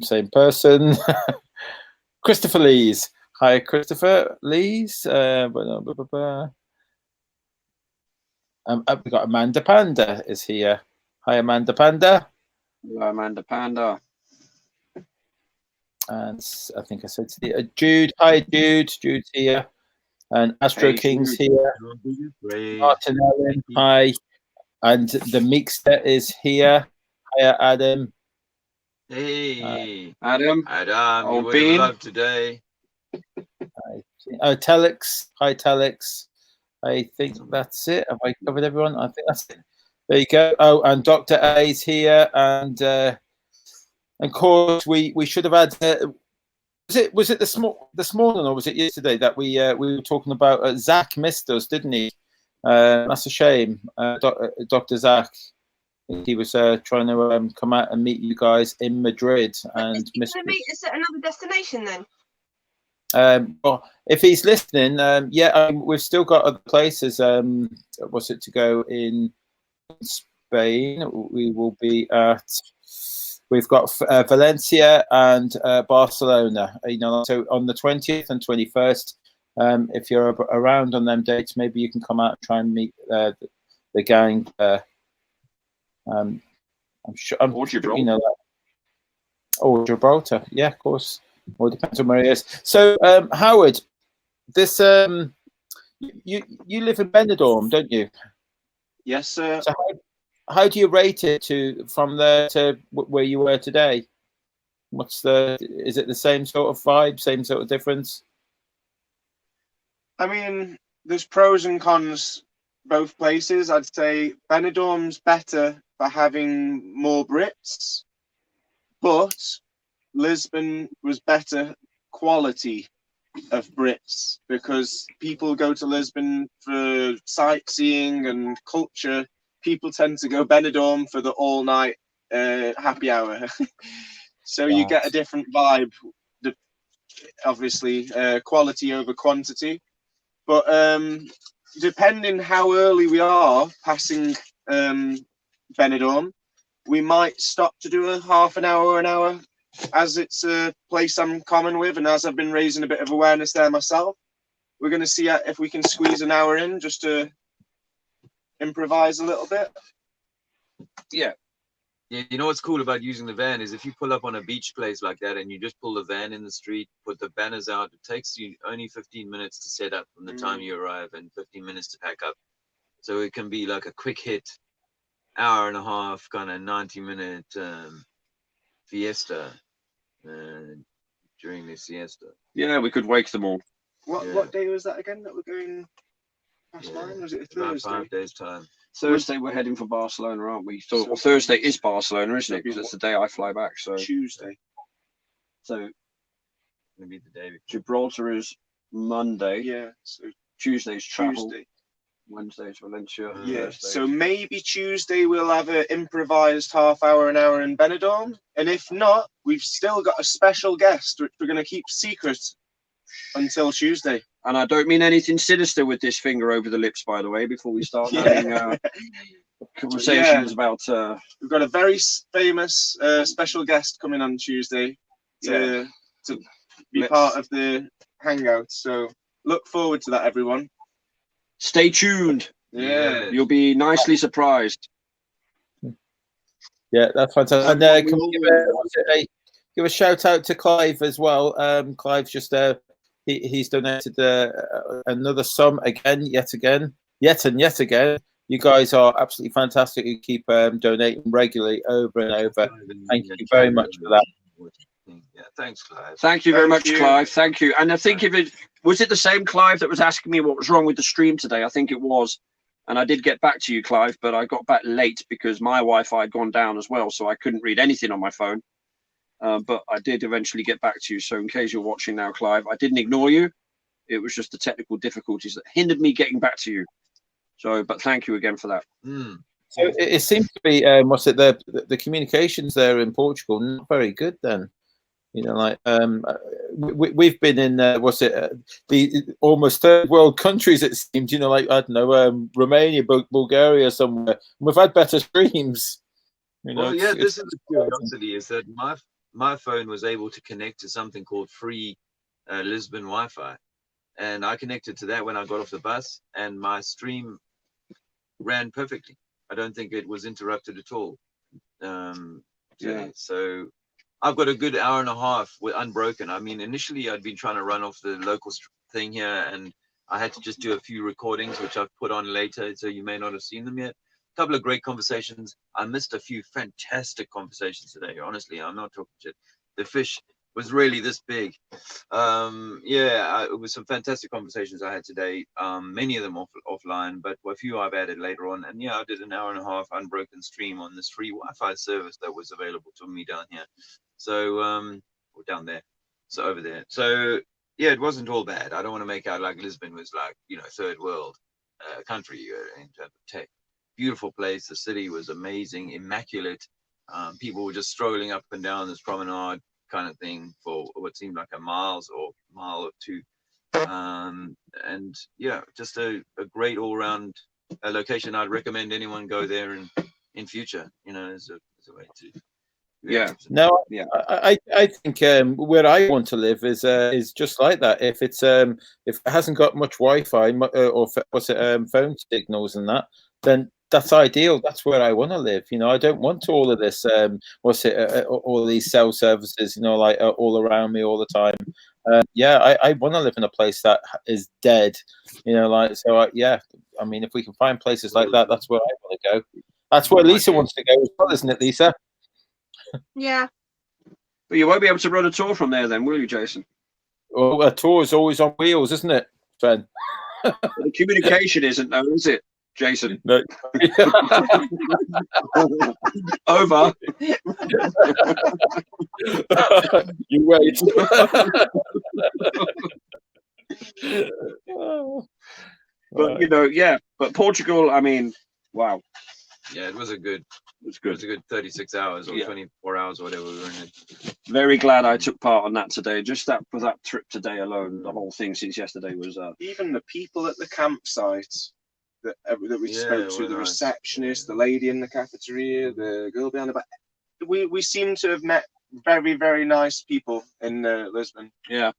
same person. Christopher Lees. Hi, Christopher Lees. We got Amanda Panda is here. Hi, Amanda Panda. Hello, Amanda Panda. And I think I said to the Jude. Hi, Jude. Jude's here. And Astro King's here. Martin Allen. Hi. And the Mixter is here. Hiya, Adam. Hey, Adam. You would have loved today. Telex. Hi, Telex. I think that's it. Have I covered everyone? I think that's it. There you go. Oh, and Dr. A's here. And of course, we should have had. Was it this morning or was it yesterday that we were talking about? Zach missed us, didn't he? That's a shame. Dr. Zach. He was trying to come out and meet you guys in Madrid, and missed us. Meet us at another destination then. Well, if he's listening, we've still got other places. What's it to go in Spain? We will be at. We've got Valencia and Barcelona. You know, so on the 20th and 21st, if you're around on them dates, maybe you can come out and try and meet the gang. I'm sure. You know that. Or Gibraltar, yeah, of course. Well, it depends on where it is. So, Howard, this you live in Benidorm, don't you? Yes, sir. So how do you rate it from there to where you were today? Is it the same sort of vibe, same sort of difference? I mean, there's pros and cons both places. I'd say Benidorm's better for having more Brits, but Lisbon was better quality of Brits because people go to Lisbon for sightseeing and culture. People tend to go Benidorm for the all-night happy hour. So you get a different vibe, obviously, quality over quantity. But depending how early we are passing Benidorm, we might stop to do a half an hour or an hour, as it's a place I'm common with, and as I've been raising a bit of awareness there myself. We're going to see if we can squeeze an hour in just to improvise a little bit. Yeah, you know what's cool about using the van is if you pull up on a beach place like that and you just pull the van in the street, put the banners out, it takes you only 15 minutes to set up from the time you arrive and 15 minutes to pack up. So it can be like a quick hit, hour and a half, kind of 90-minute fiesta during the siesta. Yeah, we could wake them all. What day was that again that we're going past mine? Was it a Thursday? About 5 days time. Thursday we're heading for Barcelona, aren't we? So well, Thursday is Barcelona, isn't it? Because it's the day I fly back. So Tuesday. So Maybe the day before. Gibraltar is Monday. Yeah. So Tuesday's travel. Tuesday. Wednesday's Valencia. Yeah. Thursday. So maybe Tuesday we'll have an improvised half hour, an hour in Benidorm, and if not, we've still got a special guest which we're going to keep secret until Tuesday. And I don't mean anything sinister with this finger over the lips, by the way, before we start having conversations about. We've got a very famous special guest coming on Tuesday to be part of the hangout. So look forward to that, everyone. Stay tuned. Yeah, you'll be nicely surprised. Yeah, that's fantastic. And can we give a shout out to Clive as well? Clive's just he's donated another sum yet again. You guys are absolutely fantastic. You keep donating regularly over and over. Thank you very much for that. Yeah, thanks, Clive. Thank you very much, Clive. Thank you. And I think was it the same Clive that was asking me what was wrong with the stream today? I think it was. And I did get back to you, Clive, but I got back late because my Wi-Fi had gone down as well, so I couldn't read anything on my phone. But I did eventually get back to you. So in case you're watching now, Clive, I didn't ignore you. It was just the technical difficulties that hindered me getting back to you. So, but thank you again for that. So it seems to be the communications there in Portugal not very good then. You know, like we've been in the almost third world countries, it seems. You know, like I don't know, Romania, Bulgaria, somewhere. We've had better streams. You know, well, yeah, this is the curiosity is that my phone was able to connect to something called free Lisbon Wi-Fi, and I connected to that when I got off the bus, and my stream ran perfectly. I don't think it was interrupted at all. So I've got a good hour and a half with unbroken. I mean, initially I'd been trying to run off the local thing here, and I had to just do a few recordings, which I've put on later, so you may not have seen them yet. A couple of great conversations. I missed a few fantastic conversations today. Honestly, I'm not talking shit. The fish was really this big. It was some fantastic conversations I had today. Many of them offline, but a few I've added later on. And yeah, I did an hour and a half unbroken stream on this free Wi-Fi service that was available to me down here. So, or down there, so over there. So yeah, it wasn't all bad. I don't want to make out like Lisbon was like, you know, third world country in terms of tech. Beautiful place. The city was amazing, immaculate. People were just strolling up and down this promenade kind of thing for what seemed like a mile or two. And yeah, just a great all-round location. I'd recommend anyone go there in future, you know, as a way to. Yeah. No, yeah. I think where I want to live is just like that. If it hasn't got much Wi-Fi or phone signals and that, then that's ideal. That's where I want to live. You know, I don't want all of this. All these cell services. You know, like all around me all the time. I want to live in a place that is dead. You know, like so. I mean, if we can find places like that, that's where I want to go. That's where Lisa wants to go as well, isn't it, Lisa? Yeah. But you won't be able to run a tour from there then, will you, Jason? Well, a tour is always on wheels, isn't it, Ben? The communication isn't, though, is it, Jason? No. Over. You wait. But, you know, yeah. But Portugal, I mean, wow. Yeah, it was a good 36 hours or 24 hours or whatever we were in it. Very glad I took part on that today. Just for that trip today alone, the whole thing since yesterday was. Even the people at the campsite that we spoke to, the receptionist, the lady in the cafeteria, the girl behind the back. We seem to have met very, very nice people in Lisbon. Yeah.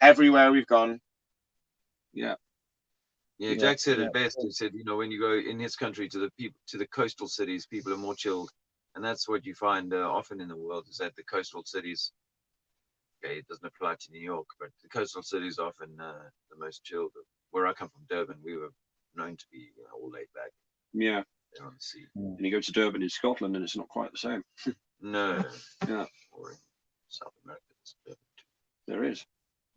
Everywhere we've gone. Yeah. Yeah, Jack said it best. He said, you know, when you go in his country to the coastal cities, people are more chilled, and that's what you find often in the world is that the coastal cities. Okay, it doesn't apply to New York, but the coastal cities are often the most chilled. Where I come from, Durban, we were known to be all laid back. Yeah. There on the sea. And you go to Durban in Scotland, and it's not quite the same. No. Yeah. Or in South America, there is.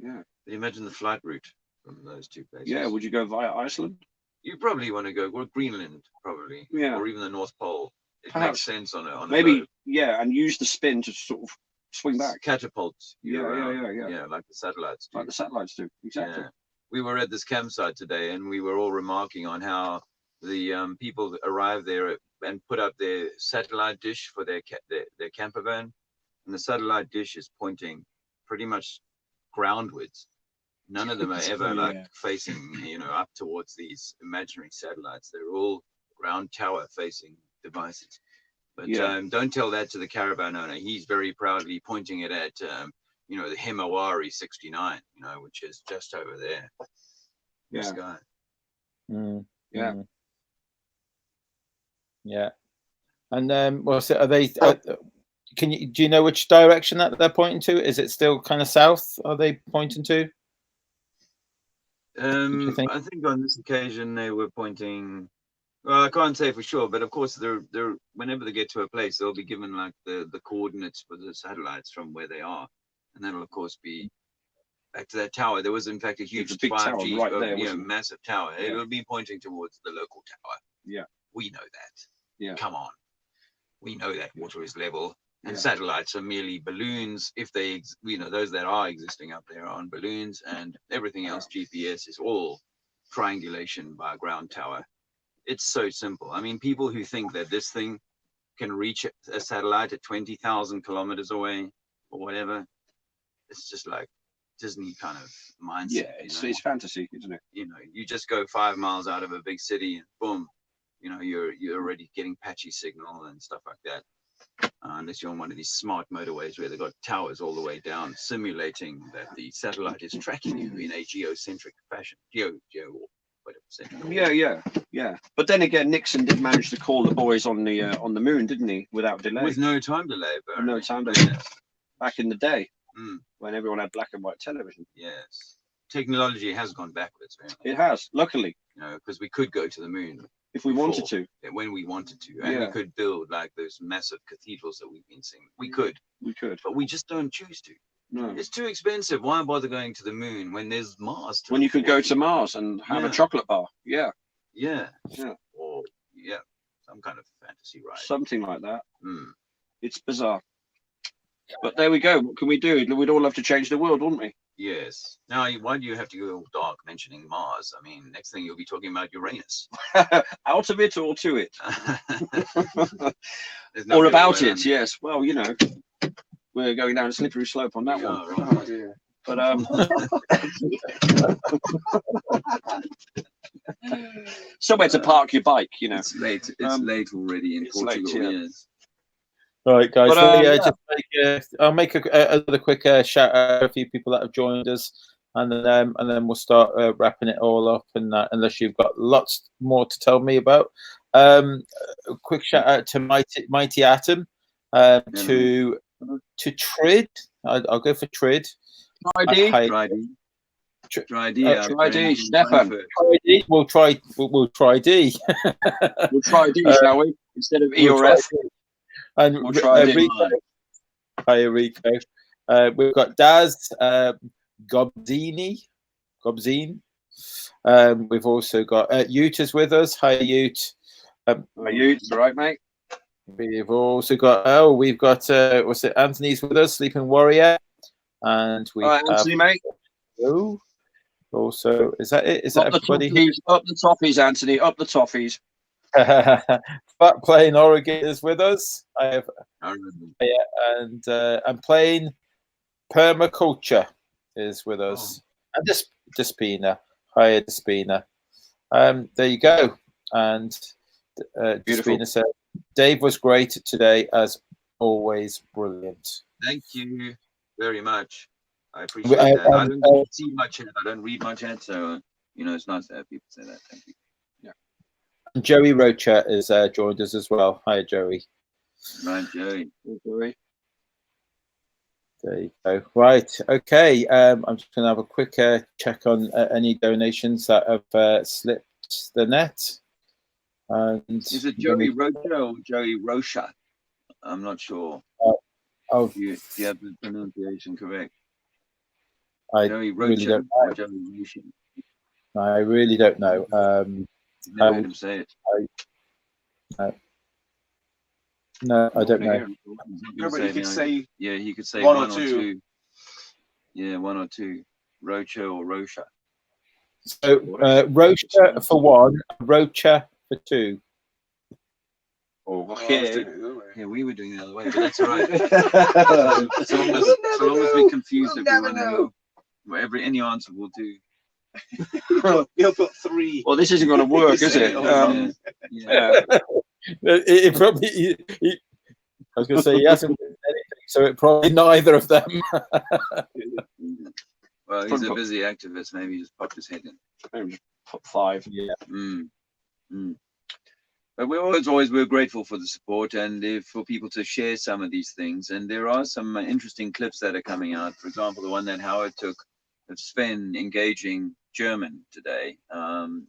Yeah. Can you imagine the flight route from those two places? Yeah. Would you go via Iceland? you probably want to go Greenland, probably, Yeah. or even the North Pole. It Perhaps. makes sense on a Maybe, boat. yeah, and use the spin to sort of swing back. Catapults you Yeah, around. yeah. Yeah, like the satellites do. Like the satellites do. Exactly. Yeah. We were at this campsite today, and we were all remarking on how the people that arrived there and put up their satellite dish for their camper van, and the satellite dish is pointing pretty much groundwards. None of them are ever like facing, you know, up towards these imaginary satellites. They're all ground tower facing devices. But don't tell that to the caravan owner. He's very proudly pointing it at, you know, the Himawari 69, you know, which is just over there. In the sky. Yeah. Yeah. And what's it? Are they? Do you know which direction that they're pointing to? Is it still kind of south? Are they pointing to? I think on this occasion they were pointing. Well, I can't say for sure, but of course they're whenever they get to a place, they'll be given like the coordinates for the satellites from where they are, and that'll of course be back to that tower. There was in fact a huge 5G, right there, you know, massive tower. It will be pointing towards the local tower. Yeah, we know that. Yeah, come on, we know that water is level. And satellites are merely balloons. If they, you know, those that are existing up there are on balloons, and everything else, GPS, is all triangulation by a ground tower. It's so simple. I mean, people who think that this thing can reach a satellite at 20,000 kilometers away or whatever, it's just like Disney kind of mindset. Yeah, it's fantasy, isn't it? You know, you just go 5 miles out of a big city and boom, you know, you're already getting patchy signal and stuff like that. Unless you're on one of these smart motorways where they've got towers all the way down, simulating that the satellite is tracking you in a geocentric fashion. Yeah. But then again, Nixon did manage to call the boys on the moon, didn't he? Without delay. With no time delay, but no time delay. Back in the day, when everyone had black and white television. Yes, technology has gone backwards. It has, luckily. You know, because we could go to the moon if we wanted to. When we wanted to, and we could build like those massive cathedrals that we've been seeing. We could, but we just don't choose to. No, it's too expensive. Why bother going to the moon when there's Mars? When you could go to Mars and have a chocolate bar. Yeah, or some kind of fantasy ride, something like that. It's bizarre, but there we go. What can we do? We'd all love to change the world, wouldn't we? Yes. Now, why do you have to go all dark mentioning Mars? I mean, next thing you'll be talking about Uranus. Out of it or to it? Or about it, yes. Well, you know, we're going down a slippery slope on that one. Right. But somewhere to park your bike, you know. It's late. It's late already in Portugal. Yes. Right, guys. I'll make another quick shout out to a few people that have joined us, and then we'll start wrapping it all up. And unless you've got lots more to tell me about, a quick shout out to Mighty Atom, to Trid. I'll go for Trid. Triddy, Stefan. We'll try D. We'll try D, shall we? Instead of E or F. And we'll try hi, Rico. We've got Daz Gobzine. We've also got Ute with us. Hi, Ute. Hi, Ute. All right, mate. We've also got what's it? Anthony's with us, Sleeping Warrior, and we have Anthony, mate. Also, is that it? Is that everybody? Up the toffees, Anthony. Up the toffees. Fat Plain Oregon is with us. And Plain Permaculture is with us. And Despina. Hi, Despina. There you go. And Despina said, Dave was great today, as always. Brilliant. Thank you very much. I appreciate that. I don't see my chat. I don't read my chat, so you know it's nice to have people say that. Thank you. And Joey Rocha is joined us as well. Hi, Joey. Right, Joey. Hey, Joey. There you go. Right. Okay. I'm just going to have a quick check on any donations that have slipped the net. And is it Joey Rocha or Joey Rocha? I'm not sure. Do you have the pronunciation correct? I Joey Rocha really don't know. or Joey Rocha? I really don't know. Never heard him say it. No, I don't know. No, but you could say yeah, he could say one one or or two. two. Yeah, one or two. Rocha or Rocha. So Rocha for one, Rocha for two. Oh, okay. Yeah, we were doing the other way, but that's all right. so long as we confuse everyone, any answer will do. He'll put three. Well, this isn't going to work, is it? It probably. I was going to say he hasn't written anything, so it probably neither of them. Well, he's a busy activist. Maybe he just popped his head in. Maybe just put five. Yeah. But we're grateful for the support and for people to share some of these things. And there are some interesting clips that are coming out. For example, the one that Howard took of Sven engaging German today.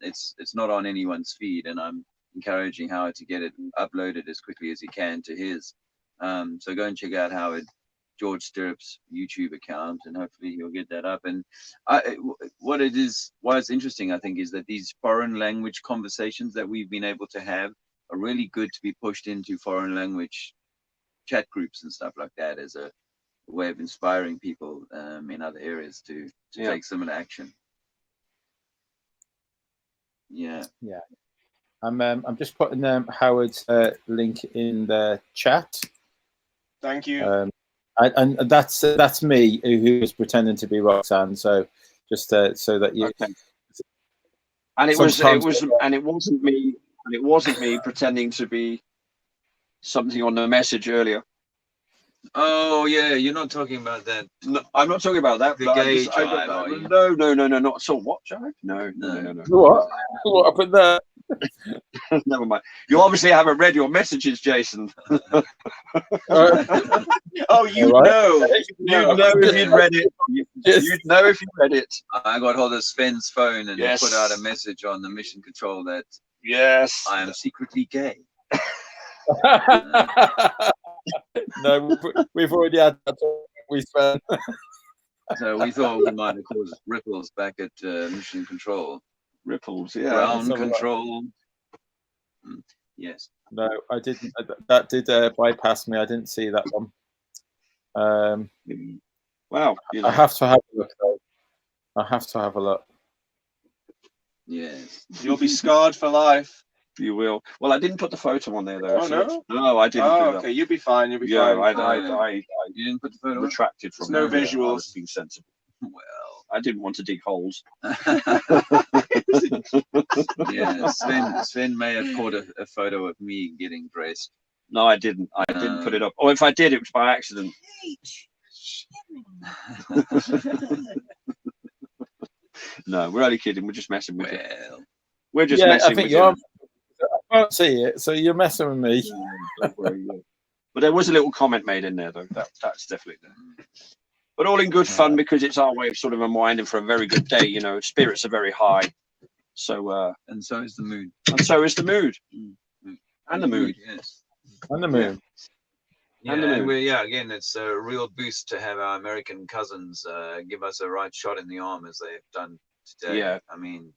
It's not on anyone's feed, and I'm encouraging Howard to get it uploaded as quickly as he can to his. So go and check out Howard George Stirrup's YouTube account, and hopefully he'll get that up. And why it's interesting, I think, is that these foreign language conversations that we've been able to have are really good to be pushed into foreign language chat groups and stuff like that as a way of inspiring people in other areas to take similar action. Yeah. I'm just putting Howard's link in the chat. Thank you. And that's me who was pretending to be Roxanne. So just so that you. Okay. And it wasn't me pretending to be something on the message earlier. Oh yeah, you're not talking about that. No, I'm not talking about that. The gay jive, are you? No, not so. What jive? No. What happened there? Never mind. You obviously haven't read your messages, Jason. Oh, you know. You'd know if you'd read it. You'd know if you read it. I got hold of Sven's phone and Yes. put out a message on the mission control that Yes. I am secretly gay. No, we've already had that. We spent. So we thought we might have caused ripples back at mission control. Ripples, yeah. Ground control. Yes. No, I didn't. That did bypass me. I didn't see that one. Wow. I have to have a look though. I have to have a look. Yes. You'll be scarred for life. You will. Well, I didn't put the photo on there though. Oh, no? No, I didn't. Oh, do okay. that. You'll be fine. You'll be Yeah, fine. I You didn't put the photo on? retracted from There's no that. visuals. I was being sensible. Well. I didn't want to dig holes. Yeah, Sven may have caught a photo of me getting dressed. No, I didn't. I didn't put it up. Or if I did, it was by accident. No, we're only kidding. We're just messing with it. We're just messing I think with you it. are. I can't see it, so you're messing with me. Don't worry, yeah. But there was a little comment made in there, though. That's definitely there. But all in good fun, because it's our way of sort of unwinding for a very good day. You know, spirits are very high. So and so is the mood. And so is the mood. And the mood. Yes. And the moon. Yeah, and again, it's a real boost to have our American cousins give us a right shot in the arm as they've done today. Yeah. I mean,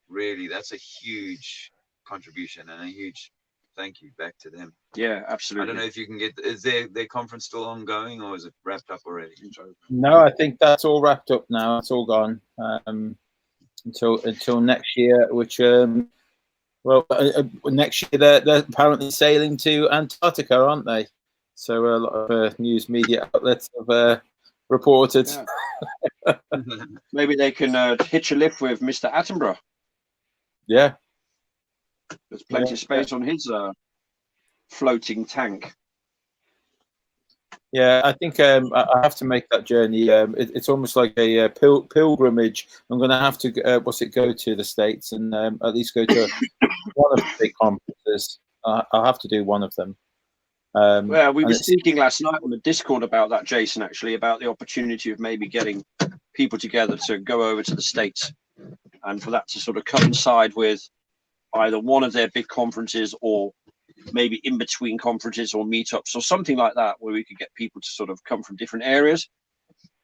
really, that's a huge contribution and a huge thank you back to them. Yeah, absolutely. I don't know if you can get, is their conference still ongoing or is it wrapped up already? No, I think that's all wrapped up now. It's all gone until next year, which next year they're apparently sailing to Antarctica, aren't they? So a lot of news media outlets have reported. Yeah. Maybe they can hitch a lift with Mr. Attenborough. Yeah. There's plenty of space on his floating tank. Yeah, I think I have to make that journey. It's almost like a pilgrimage. I'm going to have to go to the States and at least go to one of the big conferences. I'll have to do one of them. Well, we were speaking last night on the Discord about that, Jason, actually, about the opportunity of maybe getting people together to go over to the States and for that to sort of coincide with either one of their big conferences or maybe in between conferences or meetups or something like that, where we could get people to sort of come from different areas.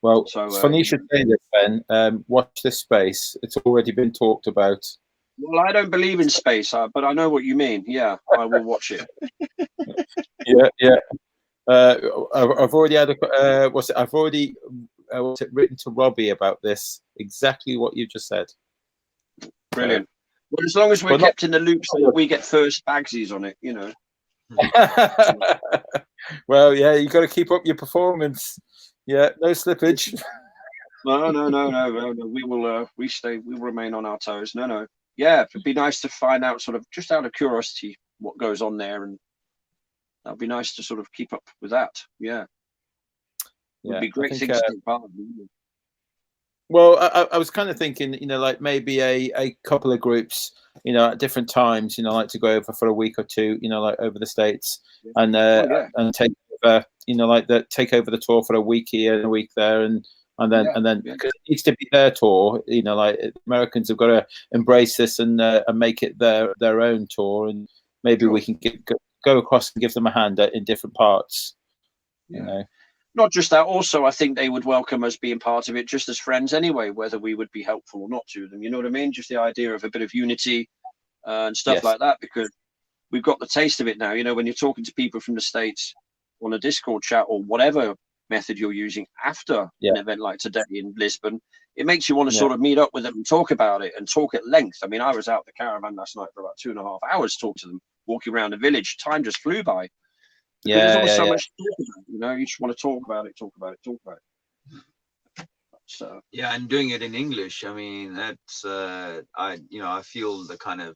Well, it's funny you should say this, Ben. Watch this space. It's already been talked about. Well, I don't believe in space, but I know what you mean. Yeah, I will watch it. Yeah. I've already had a I've already written to Robbie about this. Exactly what you just said. Brilliant. Well, as long as we're kept in the loop so that we get first bagsies on it, you know. Well, yeah, you got to keep up your performance. Yeah, no slippage. No. We will. We will remain on our toes. No. Yeah, it'd be nice to find out, sort of, just out of curiosity, what goes on there, and that'd be nice to sort of keep up with that. Yeah, would be great things to take part in. Well, I was kind of thinking, you know, like maybe a couple of groups, you know, at different times, you know, like to go over for a week or two, you know, like over the States, and take over, you know, like take over the tour for a week here and a week there, and then because it needs to be their tour, you know, like Americans have got to embrace this and make it their own tour, and maybe we can go across and give them a hand in different parts, you know. Not just that, also I think they would welcome us being part of it just as friends anyway, whether we would be helpful or not to them, you know what I mean? Just the idea of a bit of unity and stuff like that, because we've got the taste of it now. You know, when you're talking to people from the States on a Discord chat or whatever method you're using after an event like today in Lisbon, it makes you want to sort of meet up with them and talk about it and talk at length. I mean, I was out the caravan last night for about 2.5 hours talking to them, walking around the village. Time just flew by. There's always so much to talk about, you know. You just want to talk about it. So yeah, and doing it in English, I mean, that's I feel the kind of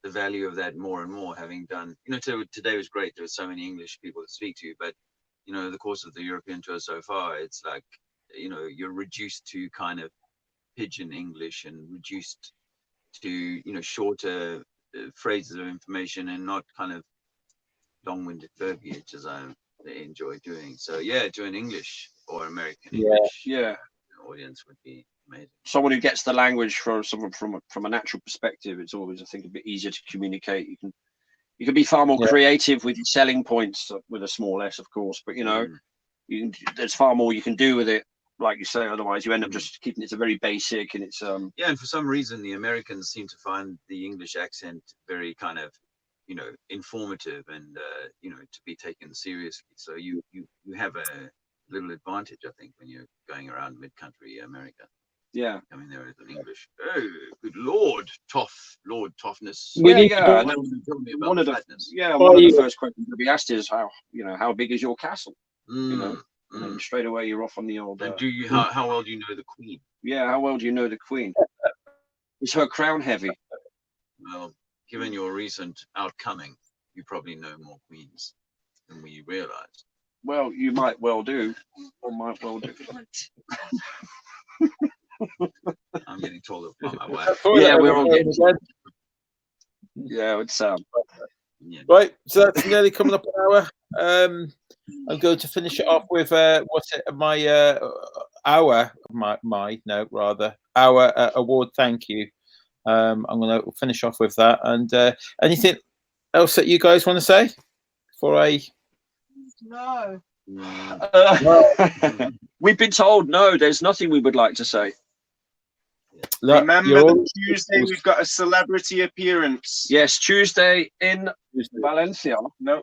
the value of that more and more, having done, you know, today was great. There were so many English people to speak to, but you know, the course of the European tour so far, it's like, you know, you're reduced to kind of pidgin English and reduced to, you know, shorter phrases of information and not kind of long-winded verbiage as I enjoy doing. So yeah, doing English or American English, audience would be amazing. Someone who gets the language from a natural perspective, it's always, I think, a bit easier to communicate. You can be far more creative with your selling points, with a small s, of course, but you know, there's far more you can do with it. Like you say, otherwise you end up just keeping it very basic, and it's yeah. And for some reason, the Americans seem to find the English accent very kind of, you know, informative and you know, to be taken seriously. So you have a little advantage, I think, when you're going around mid-country America. Yeah, I mean, there is an English. Oh, good Lord, toughness. One of the first questions to be asked is how big is your castle? You know, and straight away you're off on the old. And how well do you know the Queen? Yeah, how well do you know the Queen? Is her crown heavy? Well, given your recent outcoming, you probably know more queens than we realized. Well, you might well do. Or might well do. I'm getting told by my wife. Yeah, we're all getting. Yeah, it's right. So that's nearly coming up an hour. I'm going to finish it off with our award. Thank you. I'm going to finish off with that. And anything else that you guys want to say before I? No. We've been told no. There's nothing we would like to say. Remember that Tuesday we've got a celebrity appearance. Yes, Tuesday in Valencia. No,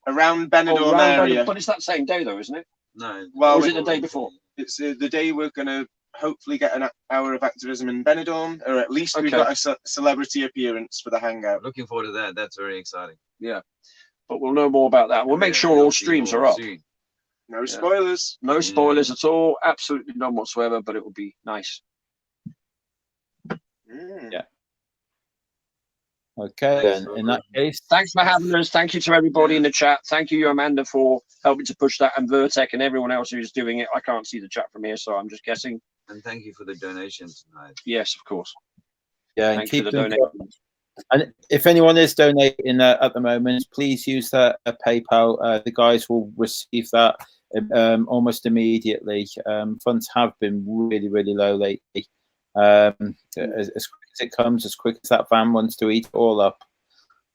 around Benidorm area. But it's that same day though, isn't it? No. Well, or is it the day before? It's the day we're going to hopefully get an hour of activism in Benidorm, or at least we've got a celebrity appearance for the hangout. Looking forward to that. That's very exciting. Yeah, but we'll know more about that. We'll make sure all streams are up. Soon. No spoilers. No spoilers at all. Absolutely none whatsoever. But it will be nice. Yeah. Okay, then in that case, thanks for having us. Thank you to everybody in the chat. Thank you, Amanda, for helping to push that, and Vertec and everyone else who's doing it. I can't see the chat from here, so I'm just guessing. And thank you for the donations tonight. Yes, of course. Yeah, and keep the donations. And if anyone is donating at the moment, please use that PayPal. The guys will receive that almost immediately. Funds have been really, really low lately. As quick as it comes, as quick as that van wants to eat it all up.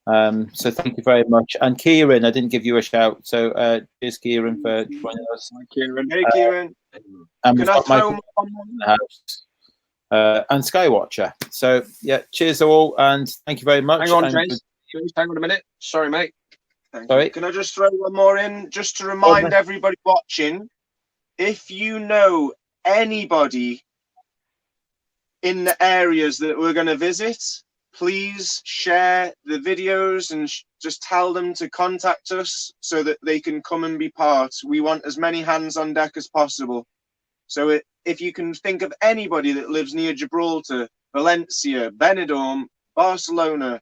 So thank you very much. And Kieran, I didn't give you a shout, so cheers, Kieran, for joining us. Hi, Kieran. Hey, Kieran. And we've got Michael in the house. and Skywatcher. So yeah, cheers all, and thank you very much. Hang on, And James. Hang on a minute. Sorry, mate. sorry. Can I just throw one more in, just to remind everybody watching, if you know anybody in the areas that we're going to visit, please share the videos and just tell them to contact us so that they can come and be part. We want as many hands on deck as possible. So if you can think of anybody that lives near Gibraltar, Valencia, Benidorm, Barcelona,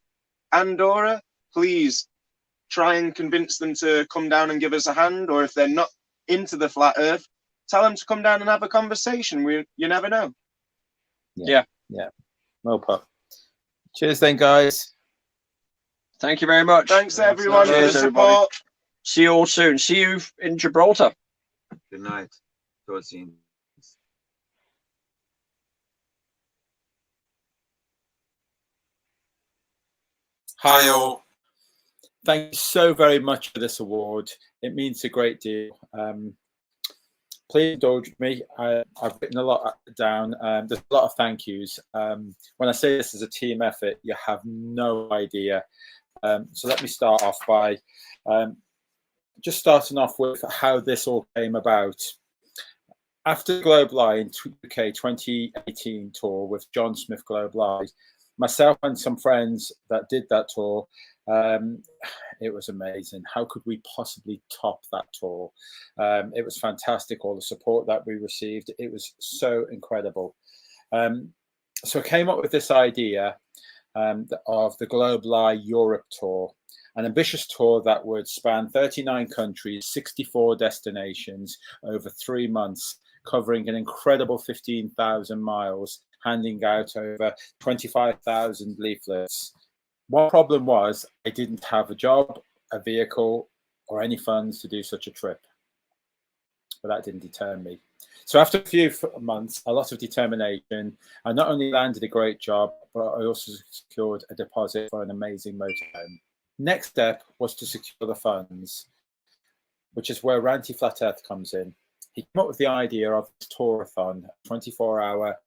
Andorra, please try and convince them to come down and give us a hand. Or if they're not into the flat earth, tell them to come down and have a conversation. You never know. Yeah. Well put. Cheers then, guys. Thank you very much. Thanks everyone for the Cheers, everybody. support. See you all soon. See you in Gibraltar. Good night. Towards the end. Hi all. Thank you so very much for this award. It means a great deal. Please indulge me. I've written a lot down. There's a lot of thank yous. When I say this is a team effort, you have no idea. So let me start off by just starting off with how this all came about. After the Globe Live UK 2018 tour with John Smith Globe Live, myself and some friends that did that tour, it was amazing. How could we possibly top that tour? It was fantastic, all the support that we received. It was so incredible. So I came up with this idea of the Globe Live Europe tour, an ambitious tour that would span 39 countries, 64 destinations over 3 months, covering an incredible 15,000 miles, handing out over 25,000 leaflets. One problem was I didn't have a job, a vehicle, or any funds to do such a trip. But that didn't deter me. So after a few months, a lot of determination, I not only landed a great job, but I also secured a deposit for an amazing motorhome. Next step was to secure the funds, which is where Ranty Flat Earth comes in. He came up with the idea of this tour-a-thon, 24-hour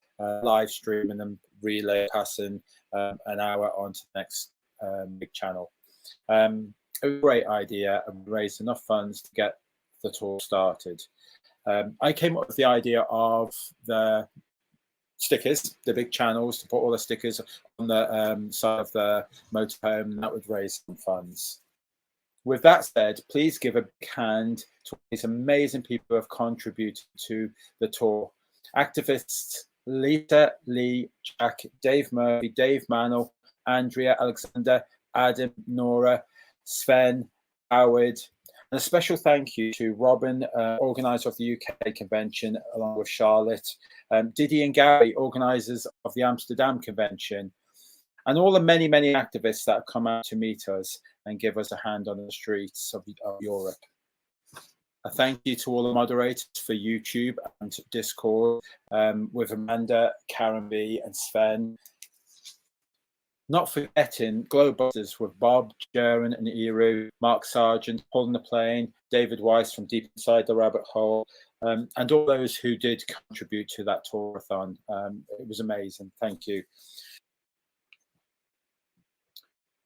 live stream and then relay passing an hour on to the next big channel. It was a great idea and raised enough funds to get the tour started. I came up with the idea of the stickers, the big channels, to put all the stickers on the side of the motorhome, and that would raise some funds. With that said, please give a big hand to these amazing people who have contributed to the tour. Activists Lisa, Lee, Jack, Dave Murphy, Dave Mantle, Andrea, Alexander, Adam, Nora, Sven, Howard, and a special thank you to Robin, organiser of the UK convention, along with Charlotte, Didi and Gary, organisers of the Amsterdam convention, and all the many, many activists that have come out to meet us and give us a hand on the streets of Europe. A thank you to all the moderators for YouTube and Discord, with Amanda, Karen B, and Sven. Not forgetting Globebusters with Bob, Jaron, and Eru, Mark Sargent, Paul the Plane, David Weiss from Deep Inside the Rabbit Hole, and all those who did contribute to that tour-a-thon. It was amazing. Thank you.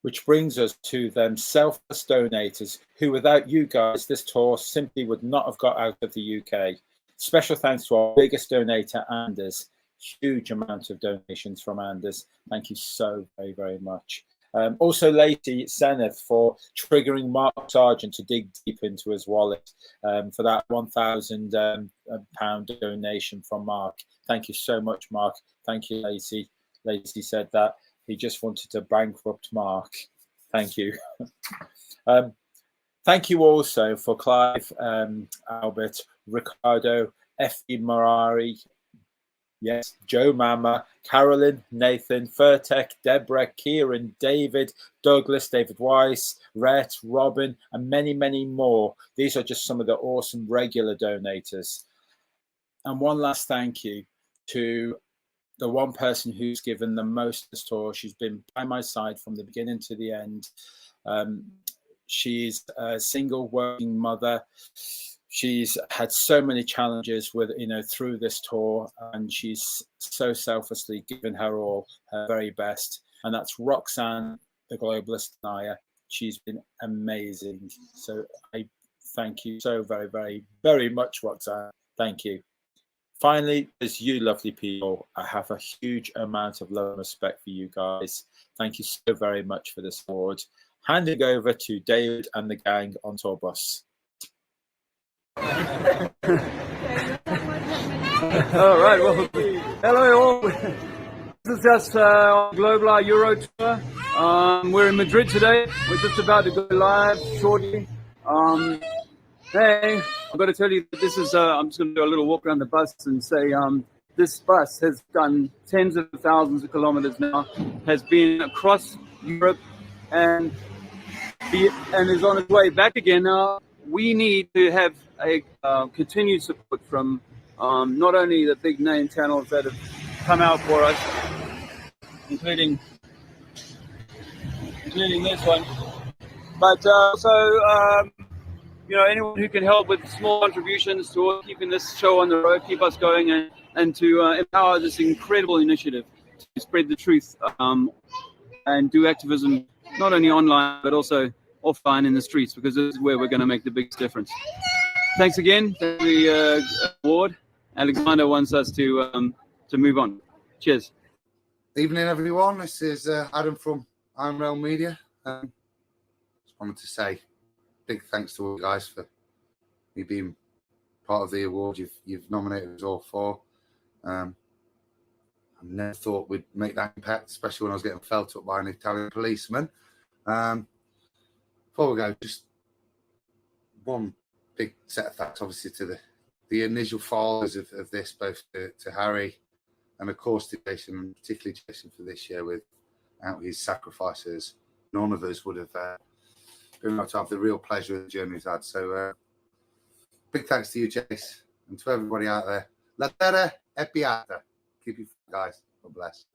Which brings us to them selfless donators who, without you guys, this tour simply would not have got out of the UK. Special thanks to our biggest donator, Anders. Huge amount of donations from Anders. Thank you so very, very much. Also, Lacey Seneth for triggering Mark Sargent to dig deep into his wallet for that £1,000 donation from Mark. Thank you so much, Mark. Thank you, Lacey. Lacey said that he just wanted to bankrupt Mark. Thank you. Thank you also for Clive, Albert, Ricardo, F.E. Marari, yes, Joe Mama, Carolyn, Nathan, Furtek, Deborah, Kieran, David, Douglas, David Weiss, Rhett, Robin, and many, many more. These are just some of the awesome regular donators. And one last thank you to the one person who's given the most to this tour. She's been by my side from the beginning to the end. She's a single working mother she's had so many challenges with, through this tour, and she's so selflessly given her all, her very best. And that's Roxanne, the globalist Naya. She's been amazing. So I thank you so very, very, very much, Roxanne. Thank you. Finally, there's you lovely people. I have a huge amount of love and respect for you guys. Thank you so very much for this award. Handing over to David and the gang on tour bus. All right, well, hello all. This is us on Global Euro Tour. We're in Madrid today. We're just about to go live shortly. Hey, I've got to tell you that this is, I'm just going to do a little walk around the bus and say this bus has done tens of thousands of kilometers now, has been across Europe and is on its way back again. Now, we need to have a continued support from not only the big name channels that have come out for us, including this one, but also anyone who can help with small contributions towards keeping this show on the road, keep us going, and to empower this incredible initiative to spread the truth and do activism not only online but also offline in the streets, because this is where we're going to make the biggest difference. Thanks again for the award. Alexander wants us to move on. Cheers. Evening, everyone. This is Adam from I'm Rail Media. Just wanted to say big thanks to all you guys for me being part of the award you've nominated us all for. I never thought we'd make that impact, especially when I was getting felt up by an Italian policeman. Before we go, just one big set of thanks, obviously, to the initial followers of this, both to Harry and, of course, to Jason, and particularly Jason for this year. Without his sacrifices, none of us would have been able to have the real pleasure of the journey we've had. So, big thanks to you, Jace, and to everybody out there. La terra è piatta. Keep you guys. God bless.